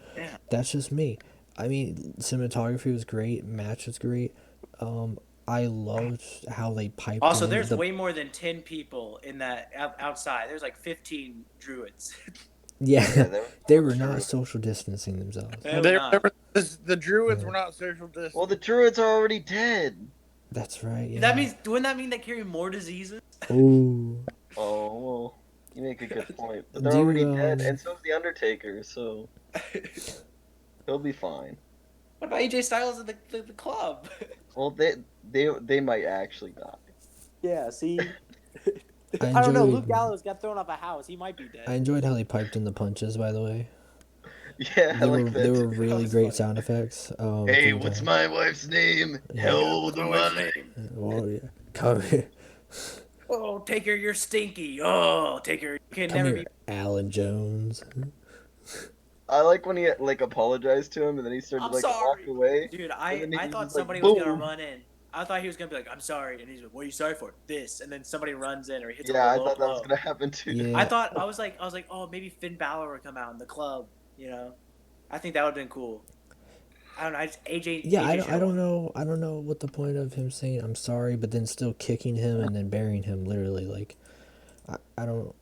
that's just me. I mean, cinematography was great, match was great. I loved how they piped. Also, there's way more than 10 people in that outside. There's like 15 druids. Yeah, they were not social distancing themselves. The druids were not social distancing. Well, the druids are already dead. That's right. Yeah. Wouldn't that mean they carry more diseases? Ooh. Oh, well, you make a good point. But they're already dead, and so's the Undertaker, so he'll be fine. What about AJ Styles at the club? Well, they might actually die. Yeah, see? I don't know. Luke Gallows got thrown off a house. He might be dead. I enjoyed how they piped in the punches, by the way. Yeah, I like that. They were really great sound effects. Hey, what's my wife's name? Hell, the money. Well, yeah. Come here. Oh, Taker, you're stinky. Oh, Taker, you can never be. Alan Jones. I like when he like apologized to him and then he started walk away. Dude, I thought somebody was gonna run in. I thought he was gonna be like, "I'm sorry," and he's like, "What are you sorry for?" This, and then somebody runs in or he hits a low blow. Yeah, I thought that was gonna happen too. Yeah. I was like, oh, maybe Finn Balor would come out in the club. You know, I think that would have been cool. I don't know. AJ. Yeah, I don't know. I don't know what the point of him saying "I'm sorry," but then still kicking him and then burying him. Literally, like, I don't.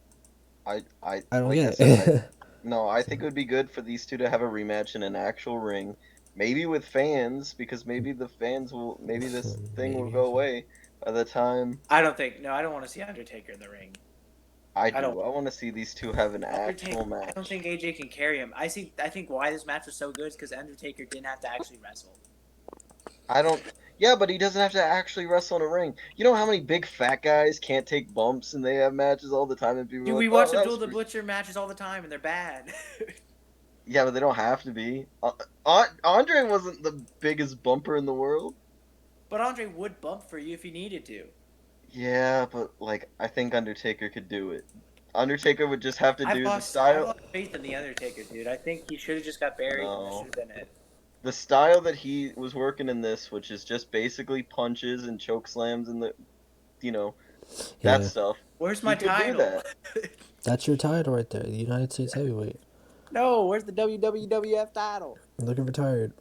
I don't get it. No, I think it would be good for these two to have a rematch in an actual ring, maybe with fans, because maybe the fans will, maybe this thing will go away by the time. I don't want to see Undertaker in the ring. I I don't. do. I want to see these two have an actual match. I don't think AJ can carry him. I think why this match was so good is because Undertaker didn't have to actually wrestle. I don't. Yeah, but he doesn't have to actually wrestle in a ring. You know how many big fat guys can't take bumps and they have matches all the time, and people Dude, are we like, watch "Oh, them that's duel the Butcher matches all the time, and they're bad. yeah, but they don't have to be." Andre wasn't the biggest bumper in the world. But Andre would bump for you if he needed to. Yeah, but like I think Undertaker could do it. Undertaker would just have to do the I've style. lost faith in the Undertaker, dude. I think he should have just got buried, and that No, should have been it. the style that he was working in this, which is just basically punches and choke slams and the, you know, that Yeah. stuff. Where's my He could do title? that. That's your title right there, the United States Heavyweight. No, where's the WWF title? Looking retired.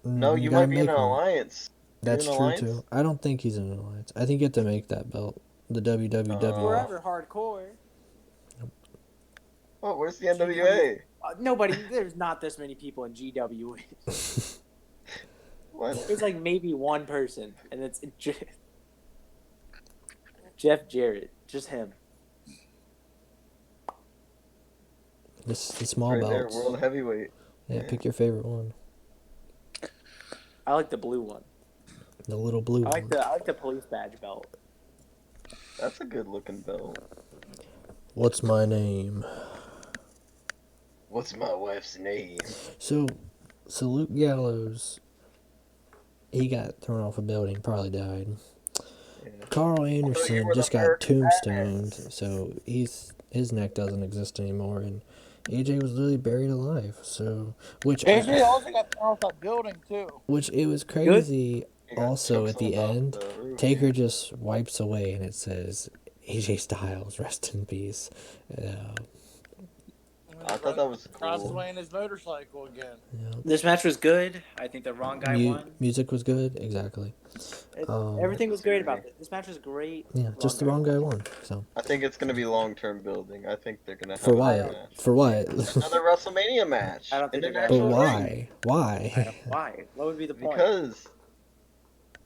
No, you gotta might be in make an one. alliance. That's You're in true alliance? too. I don't think he's in an alliance. I think you have to make that belt, the WWF. Forever hardcore. Oh, where's the NWA? Nobody. There's not this many people in GW. What? There's like maybe one person, and it's Jeff Jarrett. Just him. The small Right there, belts. world heavyweight. Yeah, pick your favorite one. I like the blue one. The little blue I one. like the police badge belt. That's a good looking belt. What's my name? What's my wife's name? So Luke Gallows, he got thrown off a building, probably died. Yeah. Carl you Anderson were the just got American tombstoned, so his neck doesn't exist anymore, and AJ was literally buried alive. So AJ also got thrown off that building too. which it was crazy. He got Also, choke at the slammed off end, the roof. Taker just wipes away, and it says AJ Styles, rest in peace. I thought that was cool. Crosswaying his motorcycle again. This match was good. I think the wrong guy won. Music was good, exactly. Everything was great about it. This match was great. Yeah, just the wrong guy won. So I think it's gonna be long-term building. I think they're gonna have for another what? match. For what? Another WrestleMania match. I don't think they're gonna But International why? ring. Why? Why? What would be the point? Because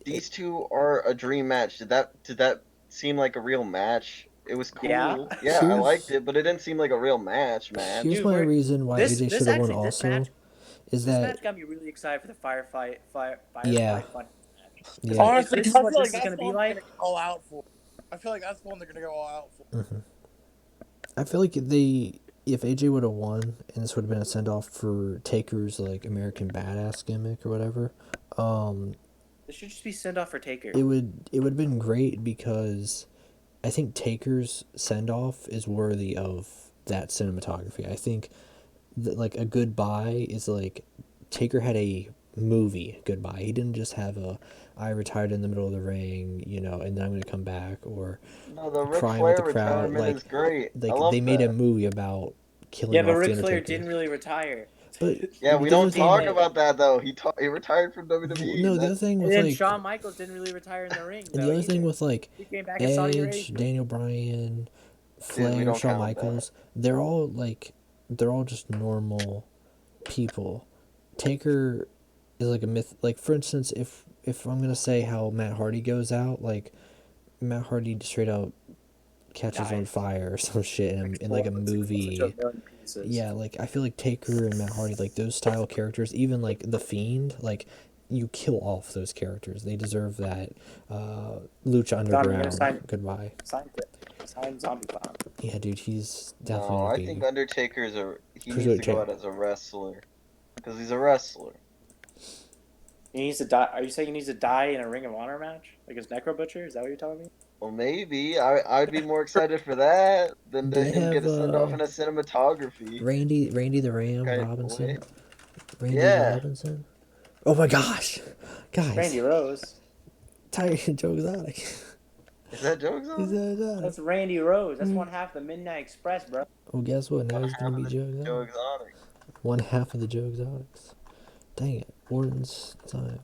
these two are a dream match. Did that seem like a real match? It was cool. Yeah. Yeah, I Here's- liked it, but it didn't seem like a real match. Here's Dude, my we're- reason why AJ should have won. Also, match, is this that match got me really excited for the firefight Yeah. match. Yeah. Honestly, This is I what feel this like is that's gonna the be one like. they're gonna go all out for. I feel like that's the one they're gonna go all out for. I feel like if AJ would have won, and this would have been a send off for Taker's like American Badass gimmick or whatever, This should just be send off for Taker. it would have been great because I think Taker's send off is worthy of that cinematography. I think that like a goodbye is like Taker had a movie goodbye. He didn't just have a I retired in the middle of the ring, and then I'm gonna come back, or No, the Ric crying Flair with the crowd. retirement Like is great. I like love they made that. a movie about killing Yeah, but off Ric the Flair Undertaker. didn't really retire. But Yeah, the we don't other thing- talk about that though. He retired from WWE. No, the other thing And with then like Shawn Michaels didn't really retire in the ring. and the though, other thing either. with like He came back in Saudi Edge, Arabia. Daniel Bryan, we Flair, don't Shawn count Michaels, they're all just normal people. Taker is like a myth. Like for instance, if I'm gonna say how Matt Hardy goes out, like Matt Hardy straight out catches on Dies. fire or some shit in like a movie. Yeah, like I feel like Taker and Matt Hardy, like those style characters, even like The Fiend, like you kill off those characters. They deserve that. Lucha Underground. Goodbye. Sign Zombie Clown. Yeah, dude, he's definitely. No, I the- think Undertaker he Cruiserweight needs to go champ. out as a wrestler because he's a wrestler. He needs to die. Are you saying he needs to die in a Ring of Honor match? Like his Necro Butcher? Is that what you're telling me? Well, maybe I'd be more excited for that than to They him get have, a send off in a cinematography. Randy the Ram Okay, Robinson. wait. Randy Yeah. Robinson. Oh my gosh, guys! Randy Rose. Tiger Joe Exotic. Is that jokes on? That's Randy Rose. That's one half of the Midnight Express, bro. Well, guess what? Now One he's half gonna of be the Joe Exotic. Joe Exotic. One half of the Joe Exotics. Dang it, Orton's time.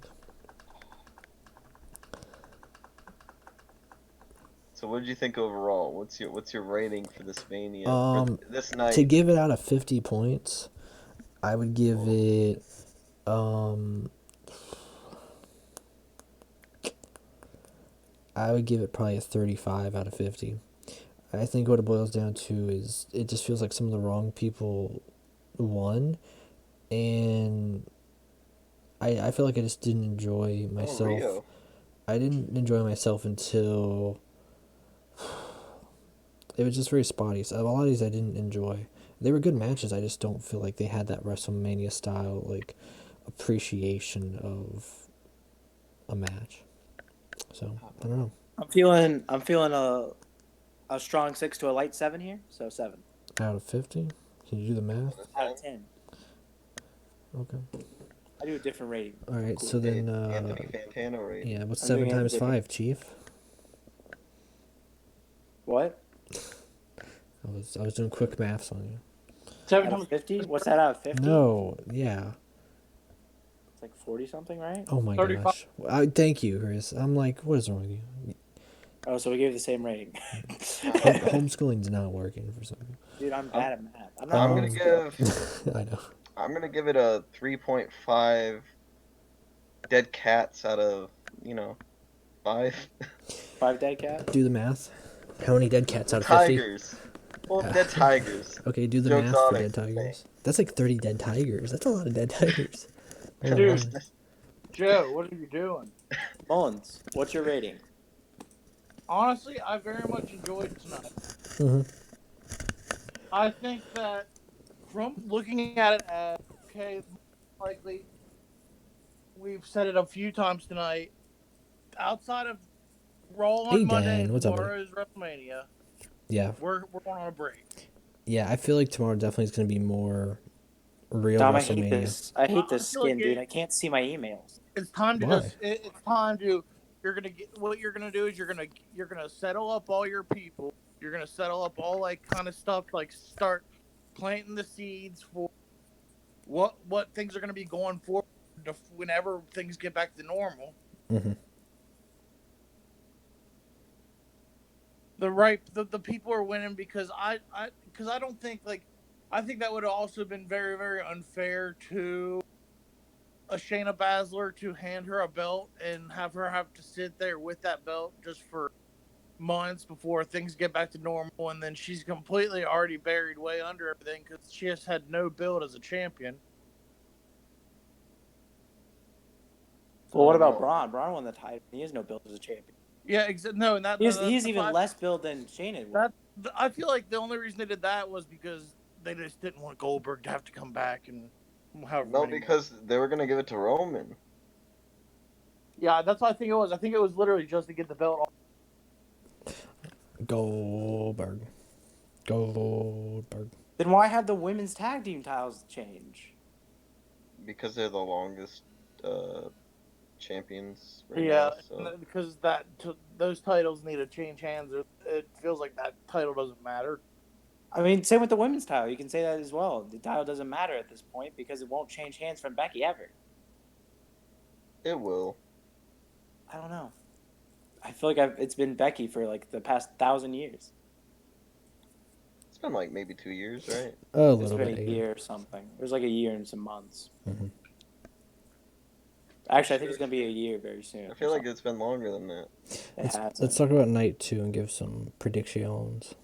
So what did you think overall? What's your rating for this Mania? Um, for this night? To give it out of 50 points, I would give it I would give it probably a 35 out of 50. I think what it boils down to is it just feels like some of the wrong people won, and I feel like I just didn't enjoy myself. Rio. I didn't enjoy myself until it was just very spotty. So a lot of these I didn't enjoy. They were good matches. I just don't feel like they had that WrestleMania style like appreciation of a match. So I don't know. I'm feeling a strong 6 to a light 7 here, so 7 Out of 50, can you do the math? out of 10. Okay. I do a different rating. All right. So then, Anthony Fantano rating. yeah. What's I'm 7 doing times it 5, Chief? What? I was doing quick maths on you. 7 Out times of 50? What's that out of 50? No. Yeah. It's like 40 something, right? Oh my 35. gosh. Thank you, Chris. I'm like, what is wrong with you? Oh, so we gave the same rating. Homeschooling's not working for some people. Dude, I'm bad at math. I'm I'm not gonna give. I know. I'm gonna give it a 3.5 dead cats out of 5. 5 dead cats. Do the math. How many dead cats out of 50? Tigers. Well, dead tigers. Okay, do the Joke's math on for it. dead tigers. That's like 30 dead tigers. That's a lot of dead tigers. Oh, Dude. wow. Joe, what are you doing? Mullins, what's your rating? Honestly, I very much enjoyed tonight. Mhm. I think that from looking at it as, okay, likely, we've said it a few times tonight, outside of Raw on Hey, Monday Dan, and what's up, tomorrow's WrestleMania, Yeah. we're going on a break. Yeah, I feel like tomorrow definitely is going to be more real Dom, I hate WrestleMania. this. I hate this I feel like skin, dude. I can't see my emails. It's time to Why? it's time to you're gonna get what you're gonna do is you're gonna settle up all your people. You're gonna settle up all like kind of stuff, like start planting the seeds for what things are gonna be going for whenever things get back to normal. Mhm. The people are winning because I don't think I think that would have also been very, very unfair to a Shayna Baszler to hand her a belt and have her have to sit there with that belt just for months before things get back to normal, and then she's completely already buried way under everything because she has had no build as a champion. Well, what about Braun? Braun won the title. He has no build as a champion. Yeah, no, and He's even less build than Shayna. I feel like the only reason they did that was because they just didn't want Goldberg to have to come back and however. No, because they were gonna give it to Roman. Yeah, that's what I think it was. I think it was literally just to get the belt off. Goldberg. Then why have the women's tag team titles change? Because they're the longest champions right Yeah, now, so. because those titles need to change hands. It feels like that title doesn't matter. I mean, same with the women's title. You can say that as well. The title doesn't matter at this point because it won't change hands from Becky ever. It will. I don't know. I feel like it's been Becky for like the past 1,000 years. It's been like maybe 2 years, right? A It's little been bit. a year or something. It was like a year and some months. Mhm. Actually, I think it's going to be a year very soon. I feel like it's been longer than that. Let's talk about night 2 and give some predictions.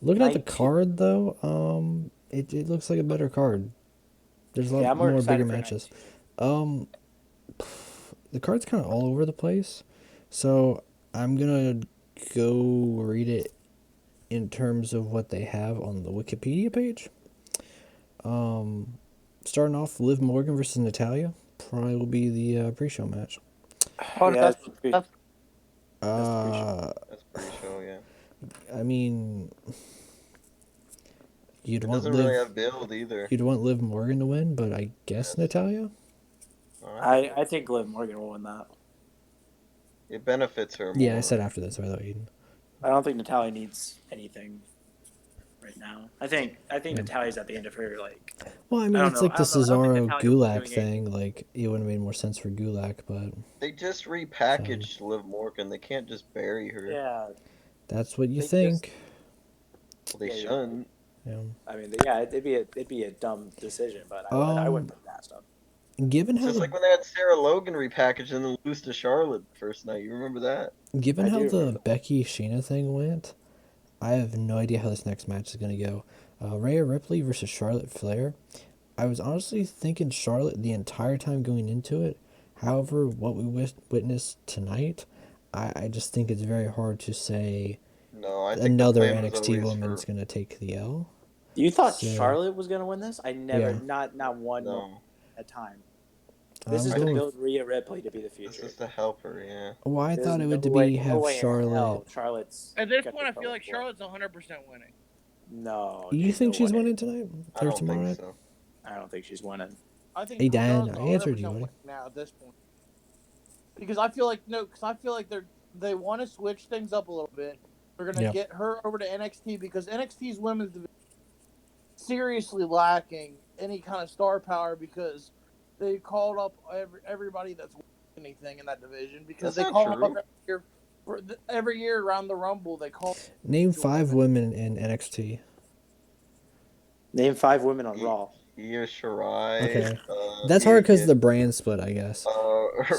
Looking at the Night two. card though, it looks like a better card. There's a lot I'm more more excited bigger for night matches. two. The card's kind of all over the place, so I'm gonna go read it in terms of what they have on the Wikipedia page. Starting off, Liv Morgan versus Natalya probably will be the pre-show match. Oh, Yeah, that's that's pretty sure. That's pretty sure, yeah. I mean, you'd It want doesn't really have build either. You'd want Liv Morgan to win, but I guess Natalya. I think Liv Morgan will win that. It benefits her more. Yeah, I said after this. I thought you'd. I don't think Natalya needs anything right now. I think Natalya's at the end of her like. Well, I mean, it's like the I don't know. I don't Cesaro think Natalya was Gulak doing thing. Like, it would have made more sense for Gulak, but They just repackaged Liv Morgan. They can't just bury her. Yeah, that's what you They think. Well, they Yeah, shouldn't. Yeah. I mean, yeah, it'd be a dumb decision, but I wouldn't put that stuff. Given It's how just like when they had Sarah Logan repackaged and then lose to Charlotte the first night. You remember that? given I how do the remember. Becky Sheena thing went, I have no idea how this next match is going to go. Rhea Ripley versus Charlotte Flair. I was honestly thinking Charlotte the entire time going into it. However, what we witnessed tonight, I just think it's very hard to say No, I think another the plan was NXT always woman's for... going to take the L. You thought So- Charlotte was gonna win this? I never, Yeah. not one No, at a time. This is I'm to going build Rhea Ripley to be the this future. is to help her. Yeah. Well, I There's thought it would no be way- have no way in Charlotte. hell Charlotte's At this got point, I the feel like title for it. Charlotte's 100% winning. No. You dude, think no she's way. winning tonight I or don't tomorrow think night? so. I don't think she's winning. I think Hey, Dan, Charlotte's I answered you, 100% buddy. winning now at this point. Because I feel like they want to switch things up a little bit. They're gonna Yep. get her over to NXT because NXT's women's division is seriously lacking any kind of star power because they called up everybody that's winning anything in that division because That's they not call true. up every year around the Rumble they call. Name 5 women in NXT. Name 5 women on Raw. Io Shirai. Okay. That's hard because Io- the brand split, I guess.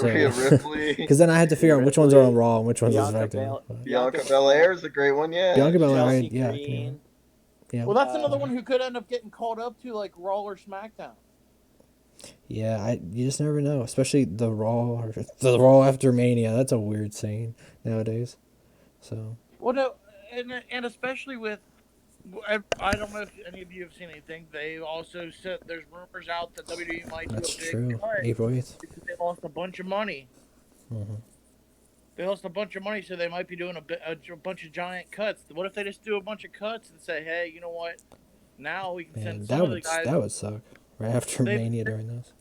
Rhea Ripley. Because then I had to figure out which ones are on Raw and which ones is Bianca SmackDown. Bianca Belair is a great one. Yeah. Bianca Belair, Chelsea right? Yeah. Green. Yeah. Well, that's another one who could end up getting called up to like Raw or SmackDown. Yeah, you just never know, especially the Raw after Mania. That's a weird saying nowadays. So Well, no, and especially with, I don't know if any of you have seen anything. They also said there's rumors out that WWE might that's do a true. big cut April 8th. because they lost a bunch of money. Mm-hmm. They lost a bunch of money, so they might be doing a bunch of giant cuts. What if they just do a bunch of cuts and say, hey, you know what? Now we can Man, send that some of the would guys. that would suck. Right after Mania during this.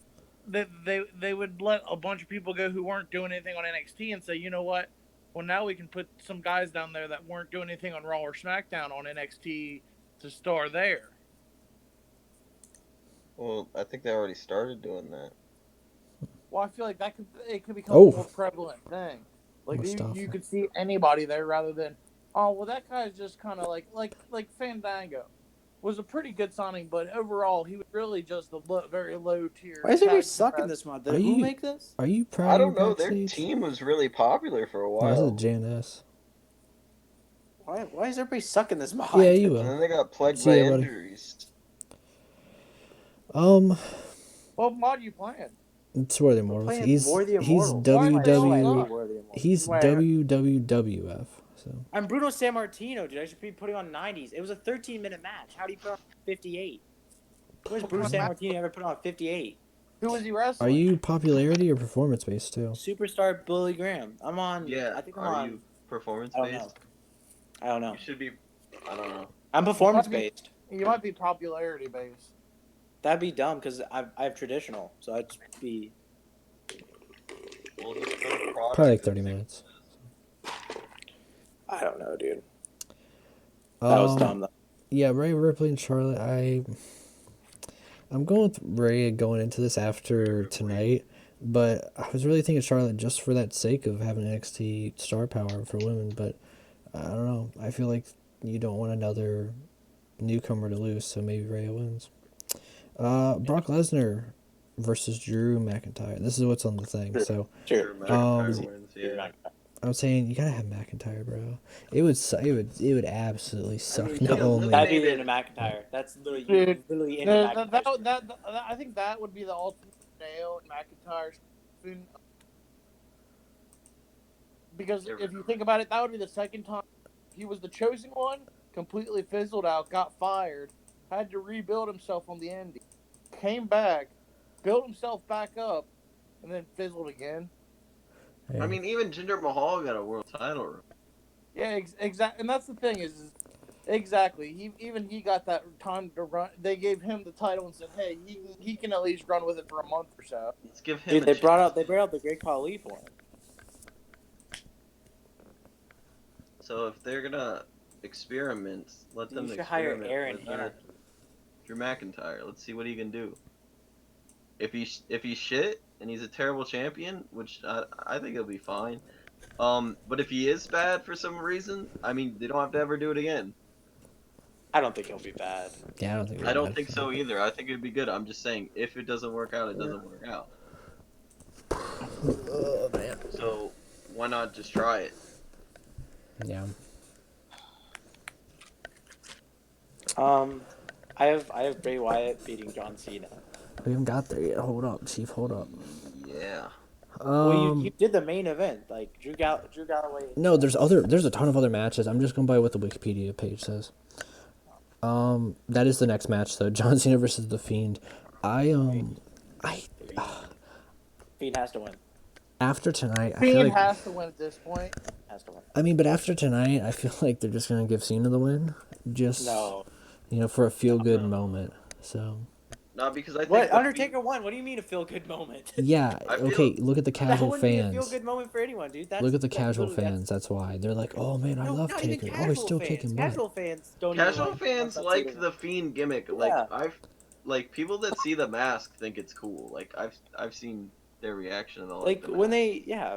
They would let a bunch of people go who weren't doing anything on NXT and say, you know what? Well, now we can put some guys down there that weren't doing anything on Raw or SmackDown on NXT to star there. Well, I think they already started doing that. Well, I feel like it could become Oh. a more prevalent thing. Like Mustafa. you could see anybody there rather than, oh well, that guy's just kind of like Fandango was a pretty good signing, but overall he was really just a very low tier. Why is everybody tag sucking team this month? Are Who you- make this? Are you proud I of don't your know. Their backstage? team was really popular for a No, while. this is JNS. Why is everybody sucking this month? Yeah, you And then will. they got plagued See by ya, buddy. injuries. What mod you playing? It's War of the Immortals. playing He's War of the he's Immortals. WW. He's Where? WWF. So I'm Bruno Sammartino, dude. I should be putting on 90s. It was a 13-minute match. How do you put on 58? Where's Bruno Sammartino ever put on 58? Who was he wrestling? are you popularity or performance based too? Superstar Billy Graham. I'm on. Yeah. I think I'm Are on. you performance I don't know. based? I don't know. You should be. I don't know. I'm performance based. You might be popularity based. That'd be dumb because I have traditional, so I'd just be. Well, just go to product Probably like and 30 see. minutes. I don't know, dude. That was dumb though. Yeah, Rhea Ripley and Charlotte. I'm going with Rhea going into this after tonight, but I was really thinking Charlotte just for that sake of having NXT star power for women. But I don't know. I feel like you don't want another newcomer to lose, so maybe Rhea wins. Brock Lesnar versus Drew McIntyre. This is what's on the thing. So Sure. McIntyre wins, yeah. I'm saying you gotta have McIntyre, bro. It would absolutely suck. mean, Not yeah, only That'd be into McIntyre. That's literally Dude, literally into McIntyre. I think that would be the ultimate nail in McIntyre's. Because if you think about it, that would be the second time he was the chosen one, completely fizzled out, got fired, had to rebuild himself on the end, came back, built himself back up, and then fizzled again. Yeah. I mean, even Jinder Mahal got a world title. Yeah, exactly. And that's the thing is exactly. He got that time to run. They gave him the title and said, "Hey, he can at least run with it for a month or so." Let's give him. Dude, a they chance. brought out the Great Khali for him. So if they're gonna experiment, let them You should hire experiment Aaron with here. Drew McIntyre. Let's see what he can do. If he's shit and he's a terrible champion, which I think he'll be fine. But if he is bad for some reason, I mean, they don't have to ever do it again. I don't think he'll be bad. Yeah, I don't think. I don't think so either. I think it'd be good. I'm just saying, if it doesn't work out, it doesn't work out. Oh man. So why not just try it? Yeah. I have Bray Wyatt beating John Cena. We haven't got there yet. Hold up, Chief. Hold up. Yeah. Well, you did the main event, like Drew Galloway. No, there's a ton of other matches. I'm just going by what the Wikipedia page says. That is the next match though. John Cena versus The Fiend. Fiend has to win. After tonight, I Fiend feel like has to win at this point. Has to win. I mean, but after tonight, I feel like they're just gonna give Cena the win, just No. For a feel good moment. So. No, because I think What Undertaker won? What do you mean a feel good moment? Yeah. Okay. Look at the casual that wouldn't fans. be a feel good moment for anyone, dude. Look at the casual fans. That's why they're like, "Oh man, I love Taker. Oh, he's still kicking butt." Casual fans don't. Casual fans like the Fiend gimmick. Like people that see the mask think it's cool. Like I've seen their reaction and all. Like when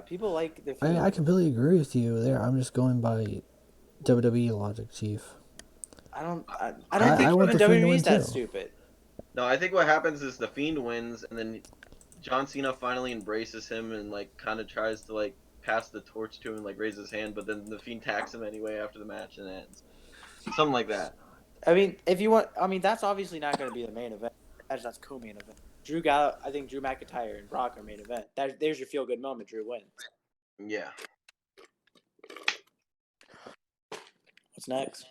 people like the Fiend. I completely agree with you there. I'm just going by WWE logic, Chief. I don't think want even the Fiend to WWE win is that too. stupid. No, I think what happens is the Fiend wins, and then John Cena finally embraces him and like kind of tries to like pass the torch to him and like raise his hand, but then the Fiend attacks him anyway after the match and ends. Something like that. I mean, if you want, that's obviously not going to be the main event. That's co-main event. I think Drew McIntyre and Brock are main event. There's your feel good moment. Drew wins. Yeah. What's next?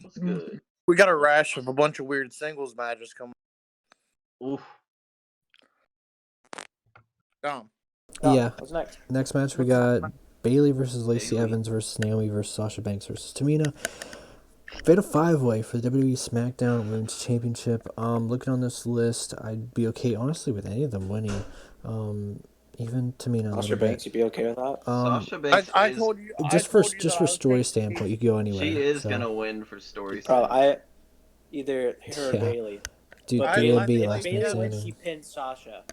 What's good? We got a rash of a bunch of weird singles matches coming. Oof. Dumb. Yeah. What's next? Next match we got Bayley versus Lacey Evans versus Naomi versus Sasha Banks versus Tamina. Fatal 5-way for the WWE SmackDown Women's Championship. Looking on this list, I'd be okay honestly with any of them winning. Even Tamina. Sasha Banks, you'd be okay with that? Sasha Banks. I told you. Just for story standpoint, you go anywhere. She is gonna win for story. Probably. Either her or Bayley. Dude, Bayley would be last man when standing. she pins Sasha.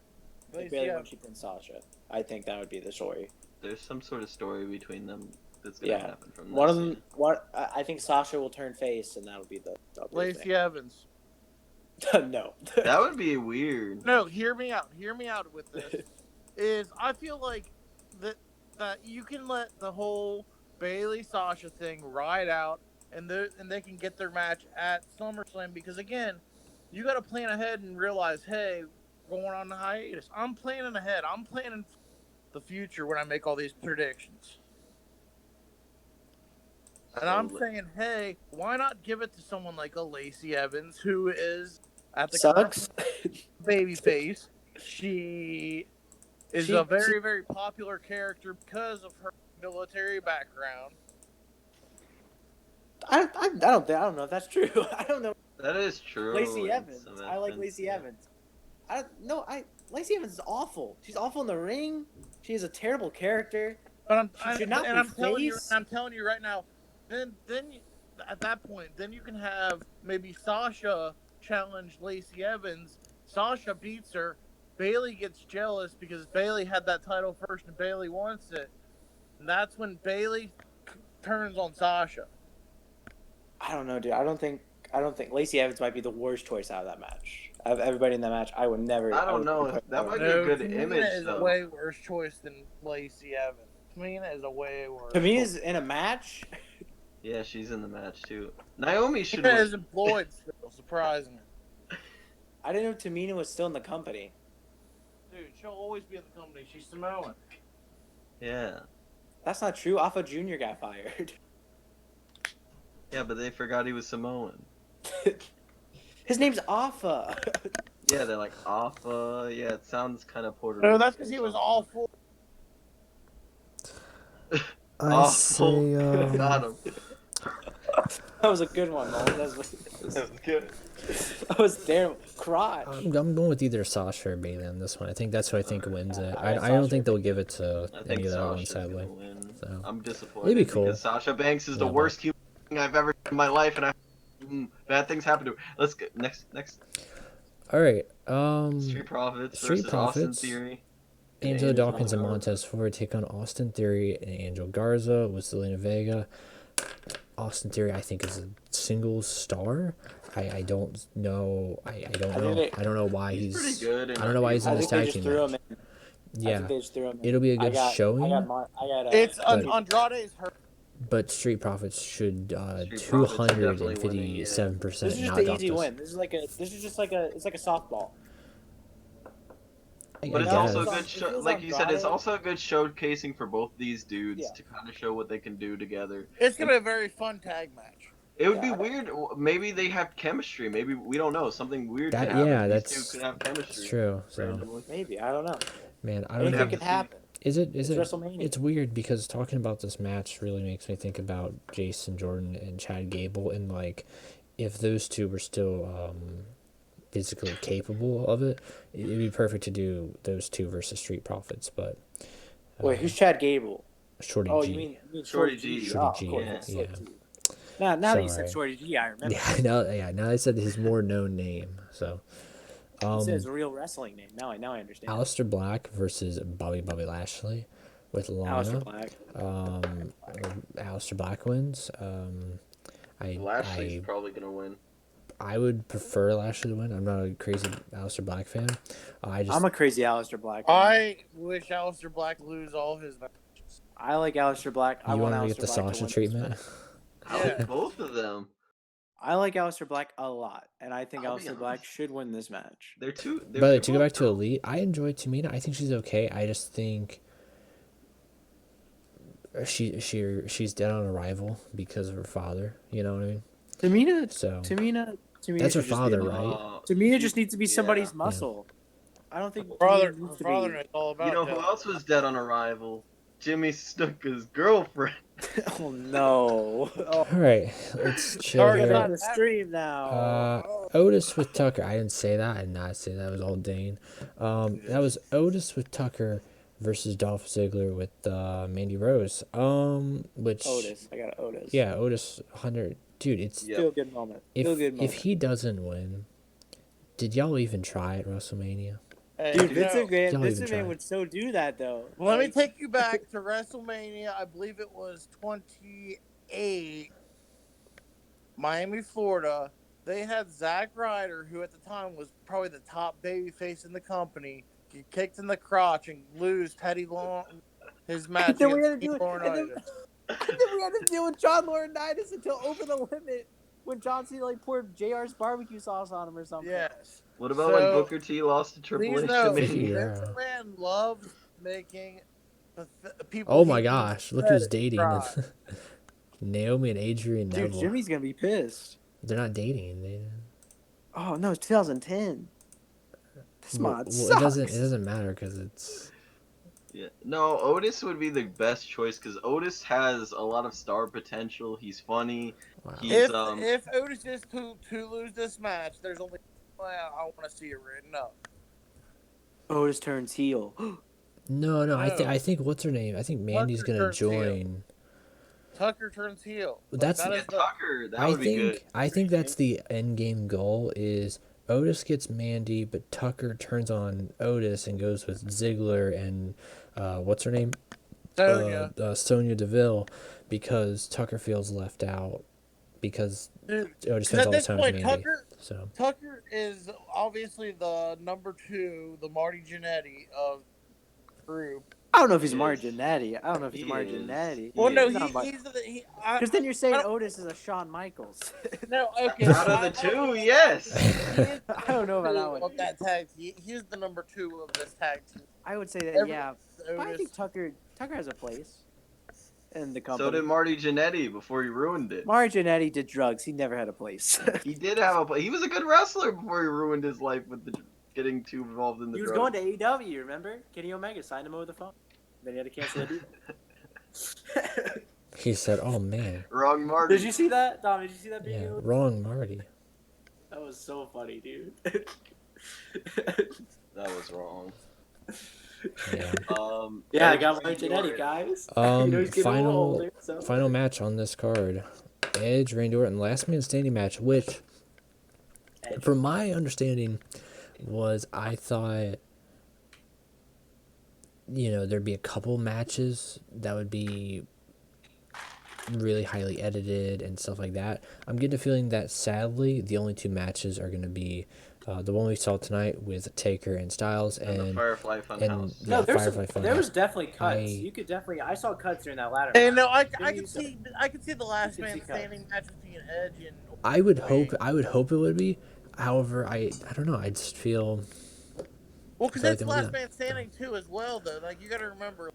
Bayley when she pins Sasha. I think that would be the story. There's some sort of story between them that's gonna happen from one of them. I think Sasha will turn face, and that'll be the Lacey Evans. No. That would be weird. No, hear me out. Hear me out with this. I feel like that you can let the whole Bayley Sasha thing ride out, and they can get their match at SummerSlam, because again, you got to plan ahead and realize, hey, going on the hiatus. I'm planning ahead. I'm planning the future when I make all these predictions. And I'm saying, hey, why not give it to someone like a Lacey Evans, who is at the sucks babyface. She is a very, very popular character because of her military background. I don't know if that's true. I don't know. That is true. Lacey Evans. I like Lacey Evans. Lacey Evans is awful. She's awful in the ring. She is a terrible character. But I'm telling you right now. Then at that point, then you can have maybe Sasha challenge Lacey Evans. Sasha beats her. Bayley gets jealous because Bayley had that title first and Bayley wants it. And that's when Bayley turns on Sasha. I don't know, dude. I don't think Lacey Evans might be the worst choice out of that match. Of everybody in that match, I would never. I don't know. That might be a good Tamina image, is a way worse choice than Lacey Evans. Tamina is a way worse. Tamina's in a match. Yeah, she's in the match too. Naomi should. Tamina is employed still, surprisingly. I didn't know Tamina was still in the company. Dude, she'll always be in the company. She's Samoan. Yeah. That's not true. Alpha Jr. got fired. Yeah, but they forgot he was Samoan. His name's Alpha. Yeah, they're like Alpha. Yeah, it sounds kind of Puerto Rican. No, that's because he was awful. I say, got him. That was a good one, man. That was good. That was terrible. Crotch. I'm going with either Sasha or Bayley on this one. I think that's who I think wins it. I Sasha. don't think they'll give it to any of the other ones, Sasha's sadly. gonna win. So. I'm disappointed. It'd be cool. Because Sasha Banks is the worst human being I've ever seen in my life, and bad things happen to her. Let's get next. All right. Street Profits versus Austin Theory. Angela Dawkins and Montez Ford take on Austin Theory and Angel Garza with Zelina Vega. Austin Theory, I think, is a single star. I don't know. I don't know. I don't know why he's pretty good. I don't know why he's in this tag team match. Yeah, it'll be a good showing. It's Andrade's hurt. But Street Profits should Street Profits are definitely winning, yeah. 257% This is just not an drop easy this. win. This is just like it's like a softball. But it's guess. also a good It show. feels Like you said, it's Andrade. also a good showcasing for both these dudes Yeah. to kind of show what they can do together. It's gonna be a very fun tag match. It would be weird. Maybe they have chemistry. Maybe we don't know. Something weird That could happen. yeah, These that's two could have chemistry. That's true. So Randomly. Maybe, I don't know. man, I don't Anything know. could happen. Is it? It's WrestleMania. It's weird because talking about this match really makes me think about Jason Jordan and Chad Gable, and like, if those two were still physically capable of it, it'd be perfect to do those two versus Street Profits. But Wait, who's Chad Gable? Shorty Oh, G. you mean Shorty G. Shorty G. Of course, Yeah. Now that you Sorry. said Shorty G, I remember. Now I said his more known name. So, He said his real wrestling name. Now I understand. Aleister Black versus Bobby Lashley with Lana. Aleister Black. Aleister Black wins. Lashley's probably gonna win. I would prefer Lashley to win. I'm not a crazy Aleister Black fan. I'm a crazy Aleister Black fan. I wish Aleister Black lose all his matches. I like Aleister Black. I You want want to Aleister get the Black Sasha to win treatment? this match. I like both of them. I like Aleister Black a lot, and I think I'll be Aleister Black honest. should win this match. They're two. By the way, to go back to Elite, I enjoy Tamina. I think she's okay. I just think she's dead on arrival because of her father. You know what I mean? Tamina. That's her should just be father, a- right? Tamina just needs to be somebody's muscle. I don't think Brother, Tamina needs to brother be. is all about You know that. who else was dead on arrival? Jimmy Snuka's girlfriend. Oh no! Oh, All right, let's chill Sorry, we're here. on the stream now. Otis with Tucker. I didn't say that. I did not say that. It was all Dane. That was Otis with Tucker versus Dolph Ziggler with Mandy Rose. Which Otis, I got Otis. Yeah, Otis 100. Dude, it's Yeah. Feel good moment. Feel good moment. if he doesn't win, did y'all even try at WrestleMania? Hey, Dude, you Vince know, McMahon, Don't Vince even try. McMahon would so do that though. let me Like, take you back to WrestleMania. I believe it was 28, Miami, Florida. They had Zack Ryder, who at the time was probably the top babyface in the company, get kicked in the crotch and lose Teddy Long his match Then we against had to do Steve it- and then- Laurinaitis. And then we had to deal with John Laurinaitis until Over the Limit when John Cena like poured JR's barbecue sauce on him or something. Yes. What about when So, Booker T lost to Triple Please H? know, to Vince me? Yeah. McMahon loves making people. Oh my he gosh, look credit who's dating. cry. Naomi and Adrian Dude, Neville. Jimmy's gonna be pissed. They're not dating. Oh no, it's 2010. This mod It sucks. doesn't matter because it's Yeah. No, Otis would be the best choice because Otis has a lot of star potential. He's funny. wow. He's If Otis is to lose this match, there's only one way I want to see it written up. Otis turns heel. No, No. I think what's her name? I think Mandy's Tucker gonna turns heel. join. Tucker turns heel. That's- that yeah, is the, Tucker. That would be good. I think that's the end game goal is Otis gets Mandy, but Tucker turns on Otis and goes with Ziggler and what's her name? Sonya. Sonya Deville, because Tucker feels left out because Dude, Otis 'cause spends at all his this time point, with Mandy. Tucker So Tucker is obviously the number 2, the Marty Jannetty of the group. I don't know if he's He Marty is. Jannetty. I don't know if he's He Marty is. Jannetty. Well, no, He's he's the Because then you're saying I don't- Otis is a Shawn Michaels. no, okay. Out of the two, yes. I don't know about that one. Of that tag, he's the number 2 of this tag team. I would say that, Every- yeah. But I Otis. think Tucker has a place in the So company. did Marty Jannetty before he ruined it. Marty Jannetty did drugs. He never had a place. He did have a. He was a good wrestler before he ruined his life with getting too involved in the. He was drugs. going to AEW, remember? Kenny Omega signed him over the phone. Then he had to cancel the deal. he said, "Oh man, Wrong Marty. Did you see that, Dom? Did you see that yeah, video? wrong Marty." That was so funny, dude. That was wrong. Yeah. Yeah, I Edge got Randy Marty Jannetty, Orton. guys. You know he's getting a little older, so. Final match on this card: Edge, Randy Orton, last man standing match. Which, Edge. from my understanding, was I thought, there'd be a couple matches that would be really highly edited and stuff like that. I'm getting a feeling that sadly the only two matches are going to be The one we saw tonight with Taker and Styles And the and Firefly Funhouse. yeah, No, Firefly there was Funhouse. definitely cuts. I- You could definitely. I saw cuts during that ladder. And no, match. I could see the last You could man see standing match between Edge and. I would hope it would be. However, I don't know. I just feel. Well, because Sorry, it's then we'll do last that. man standing too, as well. Though, like you got to remember,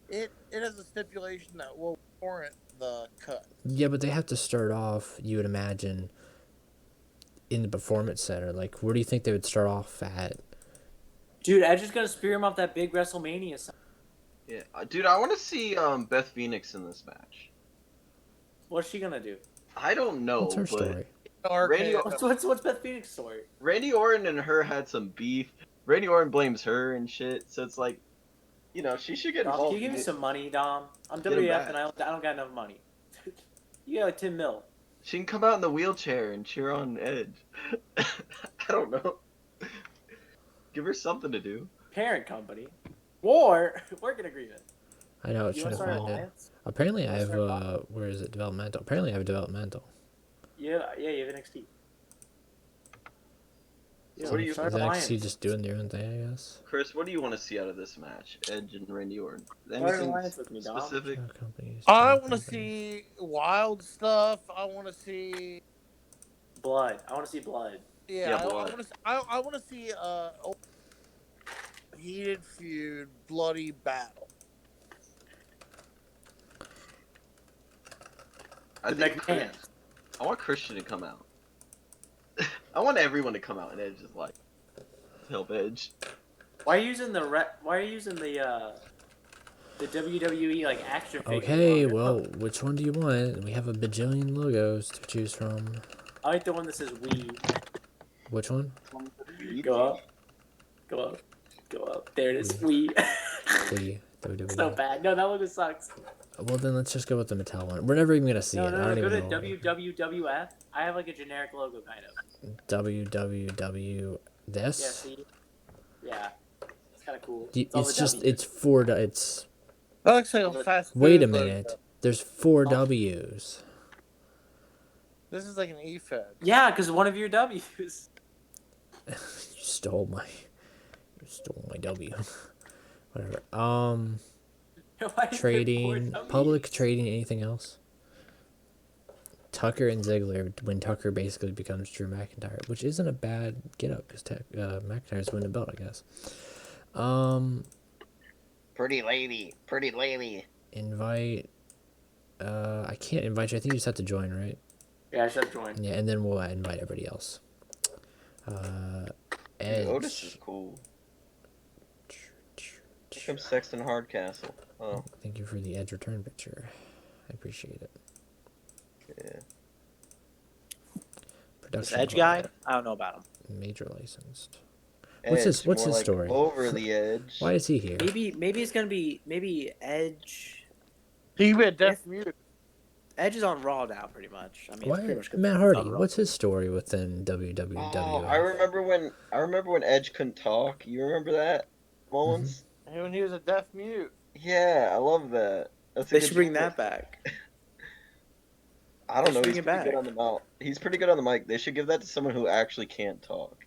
it has a stipulation that will warrant the cut. Yeah, but they have to start off, you would imagine, in the performance center. Like, where do you think they would start off at? Dude, Edge is gonna spear him off that big WrestleMania sign. Yeah, dude, I want to see Beth Phoenix in this match. What's she gonna do? I don't know, What's her but story? Randy, What's Beth Phoenix's story? Randy Orton and her had some beef. Randy Orton blames her and shit, so it's like, you know, she should get Dom, involved. can you give me some money, Dom? I'm Get him WTF back. and I don't got enough money. You got like 10 mil. She can come out in the wheelchair and cheer on Edge. I don't know. Give her something to do. Parent company. War. Working agreement. I know, it's You trying want to to start an find it. alliance? Apparently, I have, Start where is it? Developmental. Apparently, I have developmental. Yeah, you have NXT. So what do you- Is NXT just doing their own thing, I guess? Chris, what do you want to see out of this match? Edge and Randy Orton. Start an Anything alliance with me, Dom. specific? Show companies, I show want to companies. see wild stuff. I want to see. Blood. I want to see blood. Yeah, I blood. want to. I want to see heated feud, bloody battle. I The think McMahon. I want Christian to come out. I want everyone to come out and Edge is like help Edge. Why are you using the WWE like action figure? Okay, logo? well, which one do you want? We have a bajillion logos to choose from. I like the one that says "we." Which one? Go up. Go up. Go up. There it is. We. The WWE. So bad. No, that logo sucks. Well, then let's just go with the Mattel one. We're never even gonna see No, it. no, I no. don't Go to even know. WWF. I have like a generic logo kind of. WWW. Yeah. This? See. Yeah. It's kind of cool. It's all the just W's. it's four. It's That looks like a fast food wait a logo. minute. There's four Oh. W's. This is like an E-Fed. Yeah, because one of your W's. You stole my W. Whatever. Why is there Trading, four public trading, anything else? Tucker and Ziggler when Tucker basically becomes Drew McIntyre, which isn't a bad get up because McIntyre's winning the belt, I guess. Pretty lady. Invite. I can't invite you. I think you just have to join, right? Yeah, I should join. Yeah, and then we'll invite everybody else. Edge. Otis is cool. Here comes Sexton Hardcastle. Oh, Thank you for the Edge return picture. I appreciate it. yeah. This Production Edge guy? quality, I don't know about him. major licensed. What's his Edge, more his like story? Over the edge. Why is he here? Maybe it's gonna be Edge. He went deaf mute. Edge is on Raw now, pretty much. I mean, Why it's pretty much Matt Hardy? on Raw. What's his story within WWF? Oh, I remember when Edge couldn't talk. You remember that, Mullins? When he was a deaf mute. Yeah, I love that. That's a They good should bring joke. that back. I don't They know. should He's bring it pretty good back. on the mouth. He's pretty good on the mic. They should give that to someone who actually can't talk.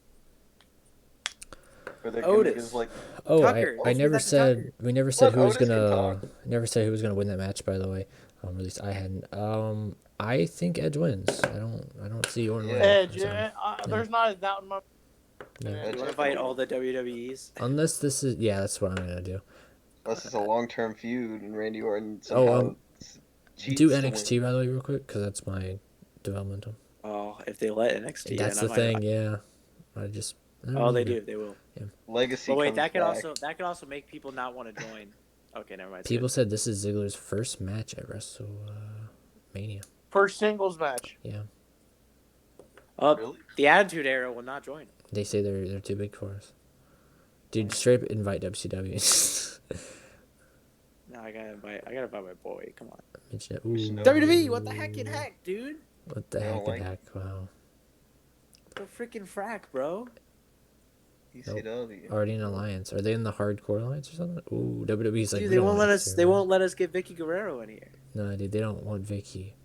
Or they're gonna Otis. give, like, Oh, Tucker. I Let's never give that to said Tucker. we never said Look, who was Otis can gonna talk. never said who was gonna win that match. By the way, at least I hadn't. I think Edge wins. I don't see Orton winning. Edge. so, There's not a doubt in my. yeah. You Edge want to is invite cool. all the WWEs? Unless this is that's what I'm gonna do. Unless it's a long-term feud and Randy Orton Oh, somehow cheats Do to win. NXT by the way, real quick, because that's my developmental. Oh, if they let NXT, That's then the I thing. might- Yeah, I just. I don't Oh, they know. do. They will. Legacy But wait, comes that could back. also make people not want to join. Okay, never mind. People said this is Ziggler's first match at WrestleMania. First singles match. Yeah, Really? The Attitude Era will not join. they say they're too big for us. Dude, straight up invite WCW. No, I gotta invite my boy. Come on. Mention it. We should Ooh. know. WWE, what the heck in heck, dude? What the I heck don't and like heck? Wow. The freaking frack, bro. ECW. Already in alliance. Are they in the hardcore alliance or something? Ooh, WWE's like. Dude, we they don't won't want let to us. see They her. won't let us get Vicky Guerrero in here. No, dude, they don't want Vicky.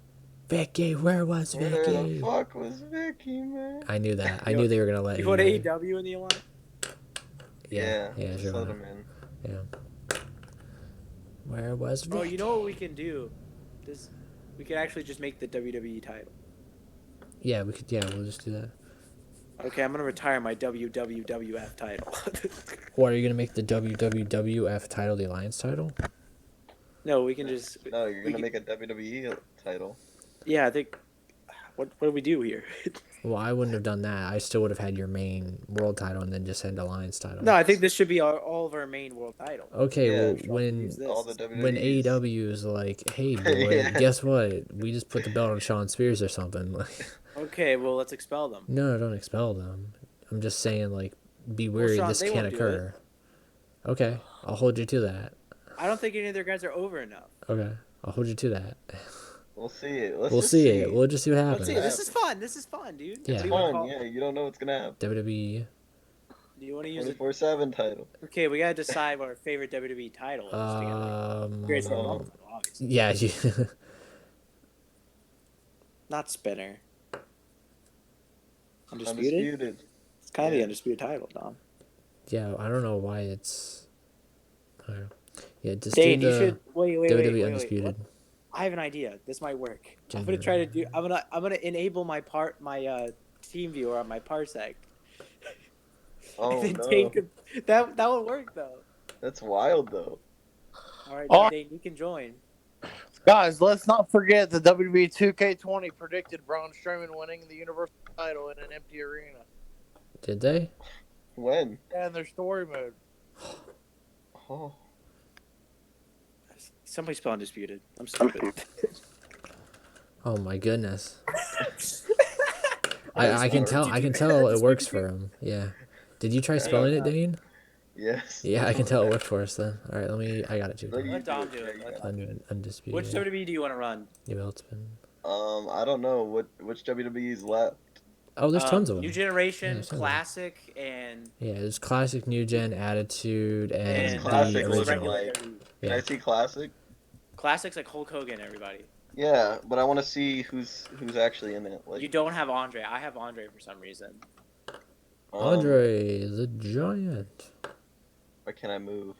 Vicky, where was Where Vicky? the fuck was Vicky, man? I knew that. I knew they were gonna let You you. want in. AEW in the Alliance? Yeah, just sure. let why not? him in. Yeah. Where was Vicky? Oh, you know what we can do? We can actually just make the WWE title. Yeah, we could. Yeah, we'll just do that. Okay, I'm gonna retire my WWF title. Or are you gonna make the WWF title the Alliance title? No, we can just. No, you're gonna make a WWE title. Yeah, I think. What do we do here? Well, I wouldn't have done that. I still would have had your main world title and then just had Alliance title. No, I think this should be all of our main world titles. Okay, Yeah, well, when all the WWEs. when AEW is like, hey boy, Yeah. guess what? We just put the belt on Shawn Spears or something. Like, Okay, well, let's expel them. no, don't expel them. I'm just saying, like, be wary. Shawn, This they can't won't do occur. Okay, I'll hold you to that. I don't think any of their guys are over enough. Okay, I'll hold you to that. We'll see it. We'll see it. We'll just see what happens. Let's see. This is fun. This is fun, dude. Yeah. What do It's you wanna fun, call- yeah. You don't know what's gonna happen. WWE. Do you want to use it? 24/7 title. Okay, we gotta decide what our favorite WWE title is together. Greatest Royal Rumble, obviously. Yeah. Not Spinner. Undisputed? It's kind of the undisputed title, Dom. Yeah, I don't know why it's. I don't know. Yeah, just Dane, do you the should wait. WWE Undisputed. What? I have an idea. This might work. I'm Gender. gonna try to do. I'm gonna enable my team viewer on my Parsec. Oh And then no, Dane could, that would work though. that's wild though. All right, Oh. Dane, you can join. Guys, let's not forget the WWE 2K20 predicted Braun Strowman winning the Universal title in an empty arena. Did they? When? Yeah, in their story mode. Oh, Somebody spell undisputed. I'm stupid. Oh my goodness. I I can tell. I can tell it works for Undisputed. him. Yeah. Did you try spelling it, Dane? yes. Yeah, I can tell it worked for us then. All right, let me. I got it too. Let you Let Dom do Yeah, it. you Let got Dom. Undisputed. Which WWE do you want to run? New Beltsman. I don't know which WWE's left. Oh, there's tons of them. New Generation, there's tons of them. Classic, and Yeah, there's classic, new gen, attitude, and Classic the was original. like- WWE. Can I see classic? Classic's like Hulk Hogan, everybody. Yeah, but I want to see who's actually in it. Like You don't have Andre. I have Andre for some reson. Andre the Giant. Where can I move?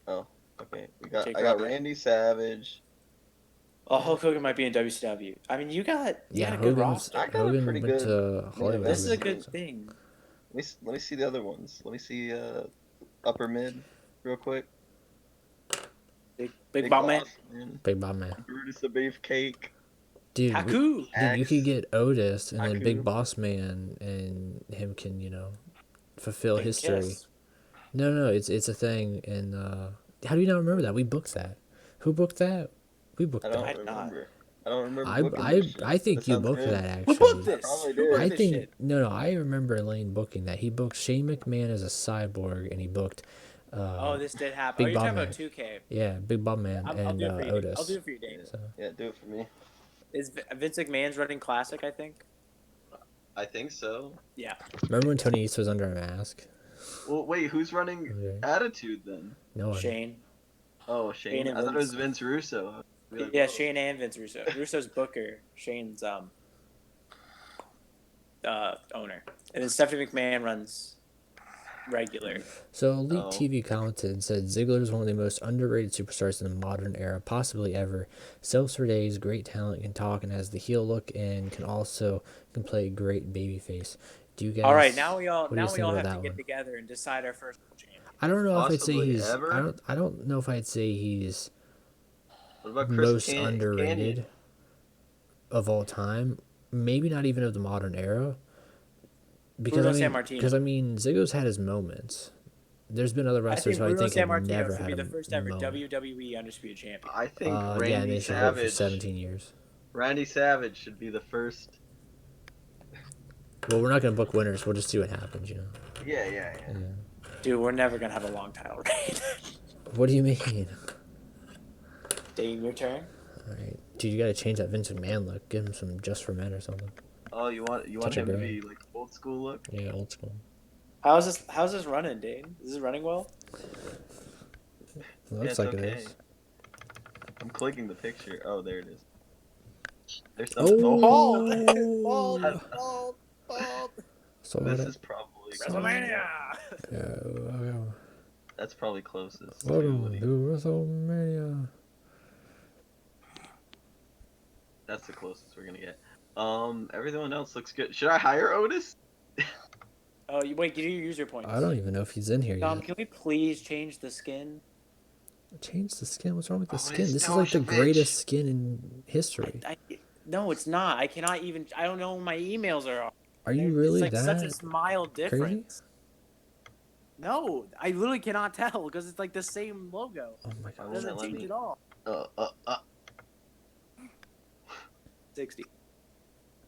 Oh, okay. I Jake got Roberts. Randy Savage. Oh, Hulk Hogan might be in WCW. I mean, you got a good Hogan's, roster. I got a Hogan pretty went good- to Hollywood. This is a I good think, so. thing. Let me see the other ones. Let me see upper mid real quick. Big Bob Man. Boss Man. Big Bob Man. Brutus the Beefcake. Dude, Haku. dude, you Axe. could get Otis and then Big Haku. Boss Man, and him can, fulfill Big history. Kiss. No, it's a thing. And how do you not remember that? We booked that. Who booked that? We booked I that. don't I did not. remember. I don't remember. I booking I, this shit. I think That you sounds booked good. that actually. Who booked this? Probably Who did. booked I this think shit? no. I remember Lane booking that. He booked Shane McMahon as a cyborg, and he booked. Oh, this did happen. Big Oh, you're talking Bob about Man. 2K. Yeah, Big Bob Man I'll and do it for you. Otis. I'll do it for you, Dave. So, Yeah, do it for me. Is Vince McMahon's running Classic? I think. I think so. Yeah. remember when Tony East was under a mask? Well, wait, who's running Okay. Attitude then? No one. Shane. Oh, Shane. Shane and I thought it was Vince. Vince Russo. I'd be like, Yeah, whoa. Shane and Vince Russo. Russo's Booker. Shane's owner. And then Stephanie McMahon runs regular. So Elite Oh. TV commented said Ziggler is one of the most underrated superstars in the modern era, possibly ever. Sells for days, great talent, can talk, and has the heel look, and can play great babyface. Do you guys? All right, now we all what do you think have about to that get one? together and decide our first champion. I don't know if I'd say Possibly he's. ever? I don't know if I'd say he's What about Chris most underrated Canyon? of all time. Maybe not even of the modern era. Because Bruno Sammartino. because Ziggler's had his moments. There's been other I wrestlers think who I Bruno think have Sammartino never should had be a the first ever moment. WWE Undisputed Champion. I think Yeah, Randy they should hold it for Savage. 17 years. Randy Savage should be the first. Well, we're not gonna book winners. We'll just see what happens. Yeah. Yeah. Dude, we're never gonna have a long title reign. What do you mean? Dave, your turn. All right, dude, you gotta change that Vince McMahon look. Give him some Just for Men or something. Oh, you want Touch him of to gray. be like old school look? Yeah, old school. How's this running, Dane? Is this running well? Looks it's like okay. it is. I'm clicking the picture. Oh, there it is. There's something. Bald. Oh. Bald. So This what? is probably WrestleMania. That's probably closest. Welcome To to WrestleMania. That's the closest we're gonna get. Everyone else looks good. Should I hire Otis? Oh, wait, give your user points. I don't even know if he's in here Dom, yet. can we please change the skin? Change the skin? What's wrong with the Otis skin? This is like the Dojovic. greatest skin in history. No, it's not. I cannot even. I don't know when my emails are. Are you really it's like that such a mild difference. No, I literally cannot tell because it's like the same logo. Oh my It god. doesn't change at all. 60.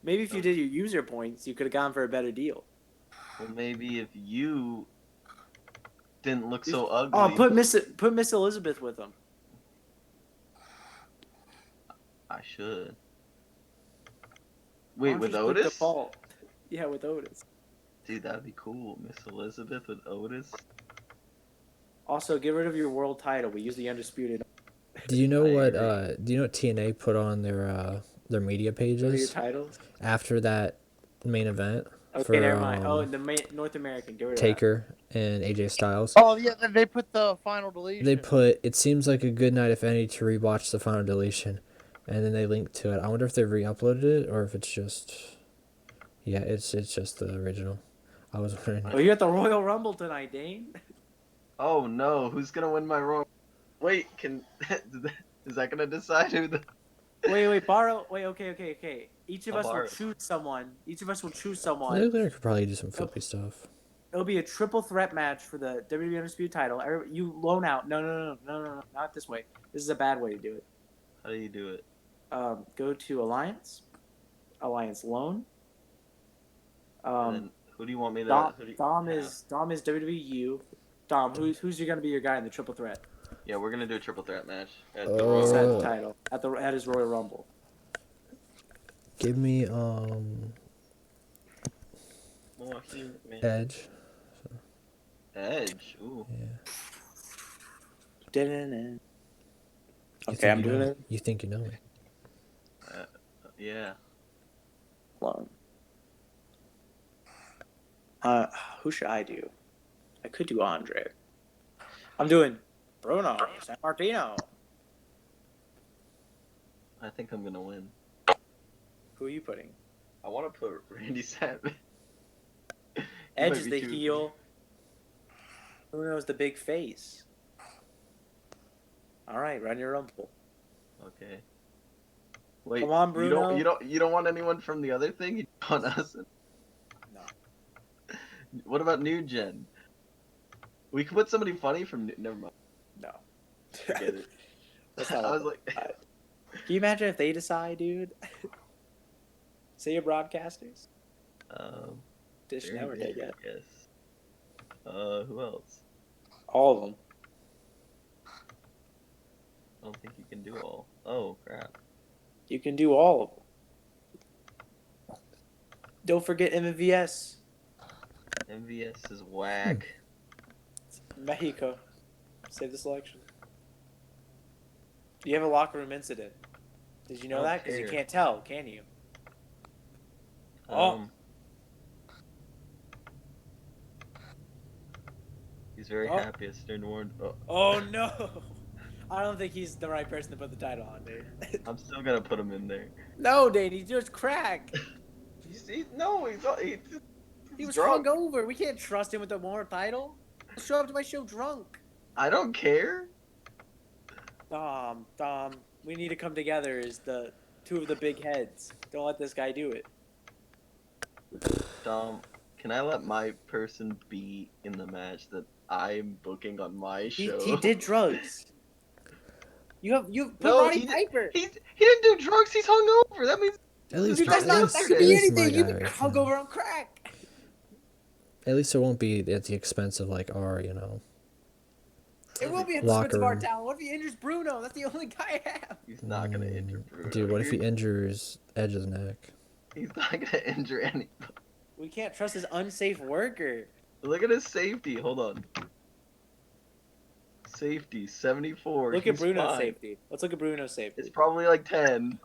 Maybe if you did your user points, you could have gone for a better deal. Well, maybe if you didn't look so ugly. Oh, put Miss Elizabeth with them. I should. Wait, Why don't with you just put Otis? Default? Yeah, with Otis. Dude, that'd be cool. Miss Elizabeth with Otis. Also, get rid of your world title. We use the undisputed. Do you know I what? agree. Do you know what TNA put on their media What are your pages titles? after that main event Okay, for never mind. Oh, the North American. Get rid of Taker and AJ Styles? Oh yeah, they put the final deletion. They put, "It seems like a good night if any to rewatch the final deletion," and then they linked to it. I wonder if they re-uploaded it or if it's just. Yeah, it's just the original. I was wondering. that. Oh, you got the Royal Rumble tonight, Dane. Oh no, who's gonna win my Royal? Wait, is that gonna decide who the? Wait, borrow. Wait, okay. Each of I'll us will borrow it. choose someone. They could probably do some flippy stuff. It'll be a triple threat match for the WWE Undisputed title. You loan out. No, not this way. This is a bad way to do it. How do you do it? Go to Alliance loan. And then who do you want me to? Dom is WWU. Dom, who's gonna be your guy in the triple threat? Yeah, we're gonna do a triple threat match at the Oh. Royal He's at Rumble. the title at his Royal Rumble. Give me Milwaukee Man. Edge. Edge. Ooh. Yeah. Okay, think I'm you doing know it. me? You think you know me? Yeah. Loan. Who should I do? I could do Andre. I'm doing Bruno San Martino. I think I'm gonna win. Who are you putting? I want to put Randy Savage. Edge is the heel. Bruno's the big face. All right, run your rumble. Okay. Wait. Come on, Bruno. You don't want anyone from the other thing? You want us? No. What about New Gen? We could put somebody funny from. Never mind. No. Forget it. That's not I was what- like. Can you imagine if they decide, dude? Say your broadcasters. Dish Very Network, I good, guess. Yes. Who else? All of them. I don't think you can do all. Oh crap. You can do all of them. Don't forget MVS. MVS is whack. Mexico. Save the selection. You have a locker room incident. Did you know Don't that? Because you care. can't tell, can you? He's very Oh. happy. It's turned warned. Oh, Oh no! I don't think he's the right person to put the title on, dude. I'm still gonna put him in there. No, Dane, he's just crack. He was drunk. hungover. We can't trust him with the more title. He'll show up to my show drunk. I don't care. Dom, we need to come together as the two of the big heads. Don't let this guy do it. Dom, can I let my person be in the match that I'm booking on my show? He did drugs. You put No, Roddy he Piper. He didn't do drugs. He's hungover. That means At least, Dude, that's at not least, that at could be least my anything. You guy can right hungover on crack. At least it won't be at the expense of like our, It will be at the Locker expense of our room. talent. What if he injures Bruno? That's the only guy I have. he's not gonna injure Bruno. Dude, what if he You're- injures Edge's neck? He's not gonna injure anybody. We can't trust his unsafe worker. Look at his safety. Hold on. Safety 74. Look at He's Bruno's fine. safety. Let's look at Bruno's safety. It's probably like 10.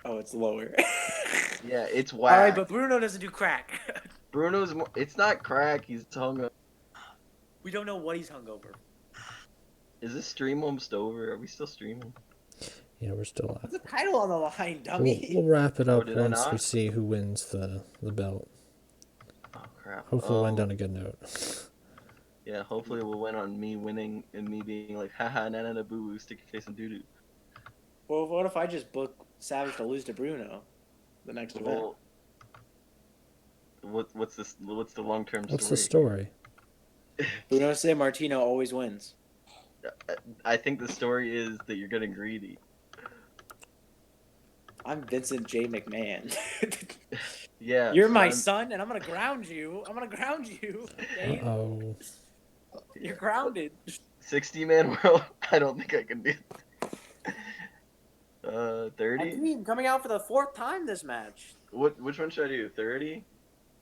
Oh, it's lower. Yeah, it's whack. All right, but Bruno doesn't do crack. Bruno's more. It's not crack. He's hungover. We don't know what he's hungover. Is this stream almost over? Are we still streaming? Yeah, we're still What's the title on the line, dummy? We'll wrap it up did I once we not? see who wins the belt. Oh crap. Hopefully we'll end on a good note. Yeah, hopefully we'll win on me winning and me being like, haha, na na na boo boo, stick your face in doo doo. Well, what if I just book Savage to lose to Bruno the next event? What's this? What's the long term story? What's the story? Bruno San Martino always wins. I think the story is that you're getting greedy. I'm Vincent J. McMahon. Yeah. You're my son, and I'm gonna ground you. Dave. Oh. You're grounded. 60-man world. I don't think I can do. 30. I'm coming out for the 4th time this match. Which one should I do? 30.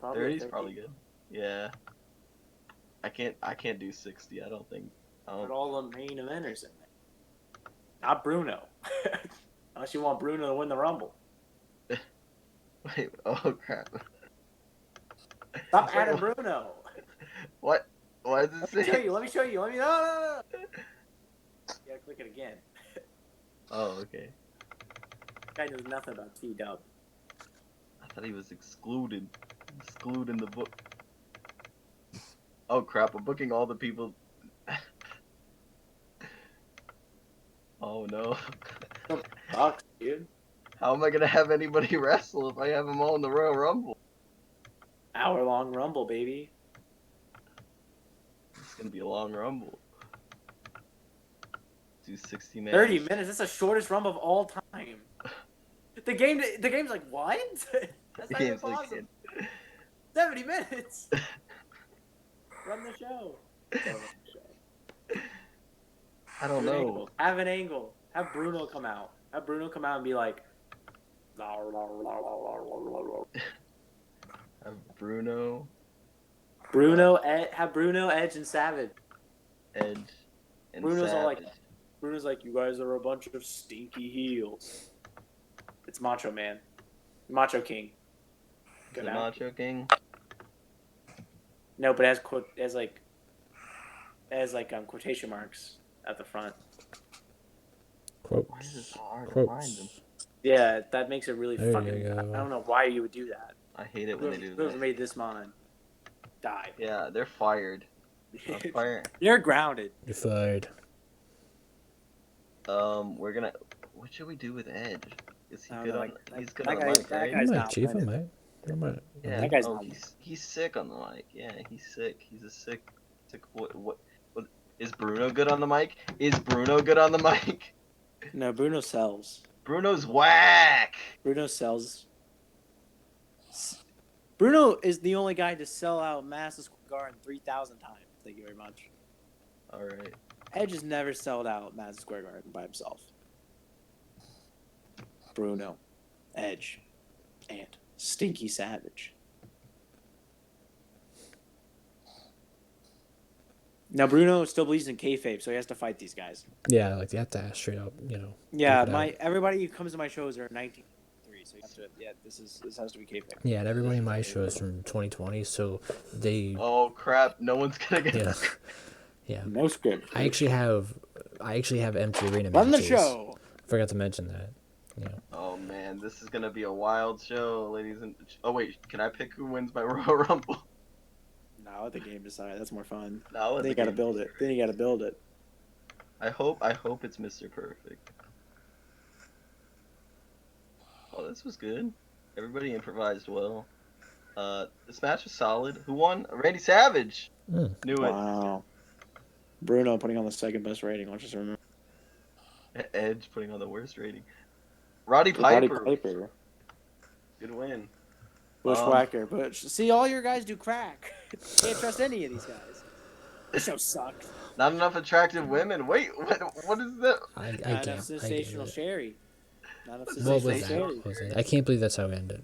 Probably 30's probably good. Yeah. I can't do 60. I don't think. Put all the main eventers in there. Not Bruno. Unless you want Bruno to win the Rumble. Wait. Oh crap. Stop adding Bruno. What? Why does it say? Let me show you. No. You gotta click it again. Oh, okay. Guy knows nothing about TEW. I thought he was excluded. Excluded in the book. Oh crap! I'm booking all the people. Oh no. Fuck, dude. How am I gonna have anybody wrestle if I have them all in the Royal Rumble? Hour-long Rumble, baby. It's gonna be a long Rumble. Do 60 minutes. 30 minutes. That's the shortest Rumble of all time. The game's like, what? That's not even possible. 70 minutes. Run the show. I don't know. Have an angle. Have Bruno come out. And be like. Have Bruno. Have Bruno, Edge, and Savage. Edge. And Bruno's all Savage. Bruno's like, you guys are a bunch of stinky heels. It's Macho Man. Macho King. The Macho King? No, but as quotation marks at the front. Quotes. Why is it so hard to find them? Yeah, that makes it really There fucking. you go. I don't know why you would do that. I hate it when they do Whoever that. made this mod died. Yeah, they're fired. Fire. You're grounded. You're fired. We're gonna. What should we do with Edge? Is he good on? He's good on the mic, right? guy's You might, not Chief. winning. Yeah. That guy's Oh, not- he's sick on the mic. Yeah, he's sick. He's a sick. What? Is Bruno good on the mic? Is Bruno good on the mic? No, Bruno sells. Bruno's whack. Bruno sells. Bruno is the only guy to sell out Madison Square Garden 3,000 times. Thank you very much. All right. Edge has never sold out Madison Square Garden by himself. Bruno, Edge, and Stinky Savage. Now Bruno still believes in kayfabe, so he has to fight these guys. Yeah, like you have to straight up, Yeah, Take it out. everybody who comes to my shows are 1993, so you have to. Yeah, this has to be kayfabe. Yeah, and everybody in my show is from 2020, so they. Oh crap! No one's gonna get. Yeah. Yeah. No script. I actually have empty arena Run the matches. show. Forgot to mention that. Yeah. Oh man, this is gonna be a wild show, ladies and. Oh wait, can I pick who wins my Royal Rumble? No, let the game decide. That's more fun. No, Then you gotta build it. I hope it's Mr. Perfect. Oh, this was good. Everybody improvised well. This match was solid. Who won? Randy Savage. Mm. Knew it. Wow. Bruno putting on the second best rating. Let's just remember. Edge putting on the worst rating. Roddy Piper. Good win. Bushwhacker. But see, all your guys do crack. Can't trust any of these guys. This show sucks. Not enough attractive women. Wait, what is that? I Not can't. enough sensational Sherry. Not enough What sensational was Sherry. that? Was it? I can't believe that's how it ended.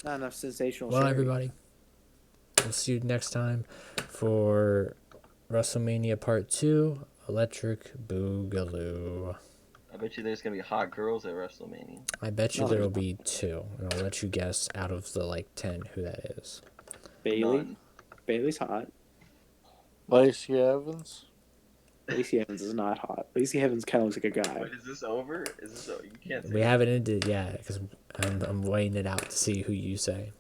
Not enough sensational Well, Sherry. everybody, we'll see you next time for WrestleMania Part 2, Electric Boogaloo. I bet you there's gonna be hot girls at WrestleMania. I bet you No, there will there's be 2, and I'll let you guess out of the like 10 who that is. Bailey. None. Bailey's hot. Lacey Evans. Lacey Evans is not hot. Lacey Evans kind of looks like a guy. Wait, is this over? Is this over? You can't say We haven't ended yet because I'm weighing it out to see who you say.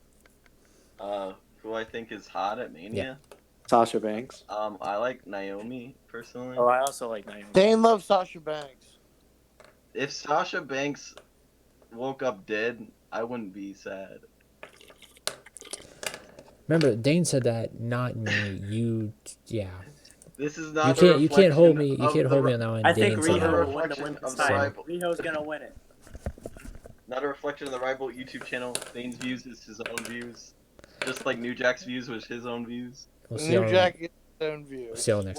Who I think is hot at Mania? Sasha Banks. I like Naomi personally. Oh, I also like Naomi. Dane loves Sasha Banks. If Sasha Banks woke up dead, I wouldn't be sad. Remember, Dane said that, not me. You, yeah. This is You not. can't. You can't hold me. reflection You of can't the hold me re- on that one. I think Dane said Riho that. will win the Reflection women's of the title. rival. Riho's gonna win it. Not a reflection of the rival YouTube channel. Dane's views is his own views. Just like New Jack's views was his own views. We'll see New on, Jack gets his own view. see you all next.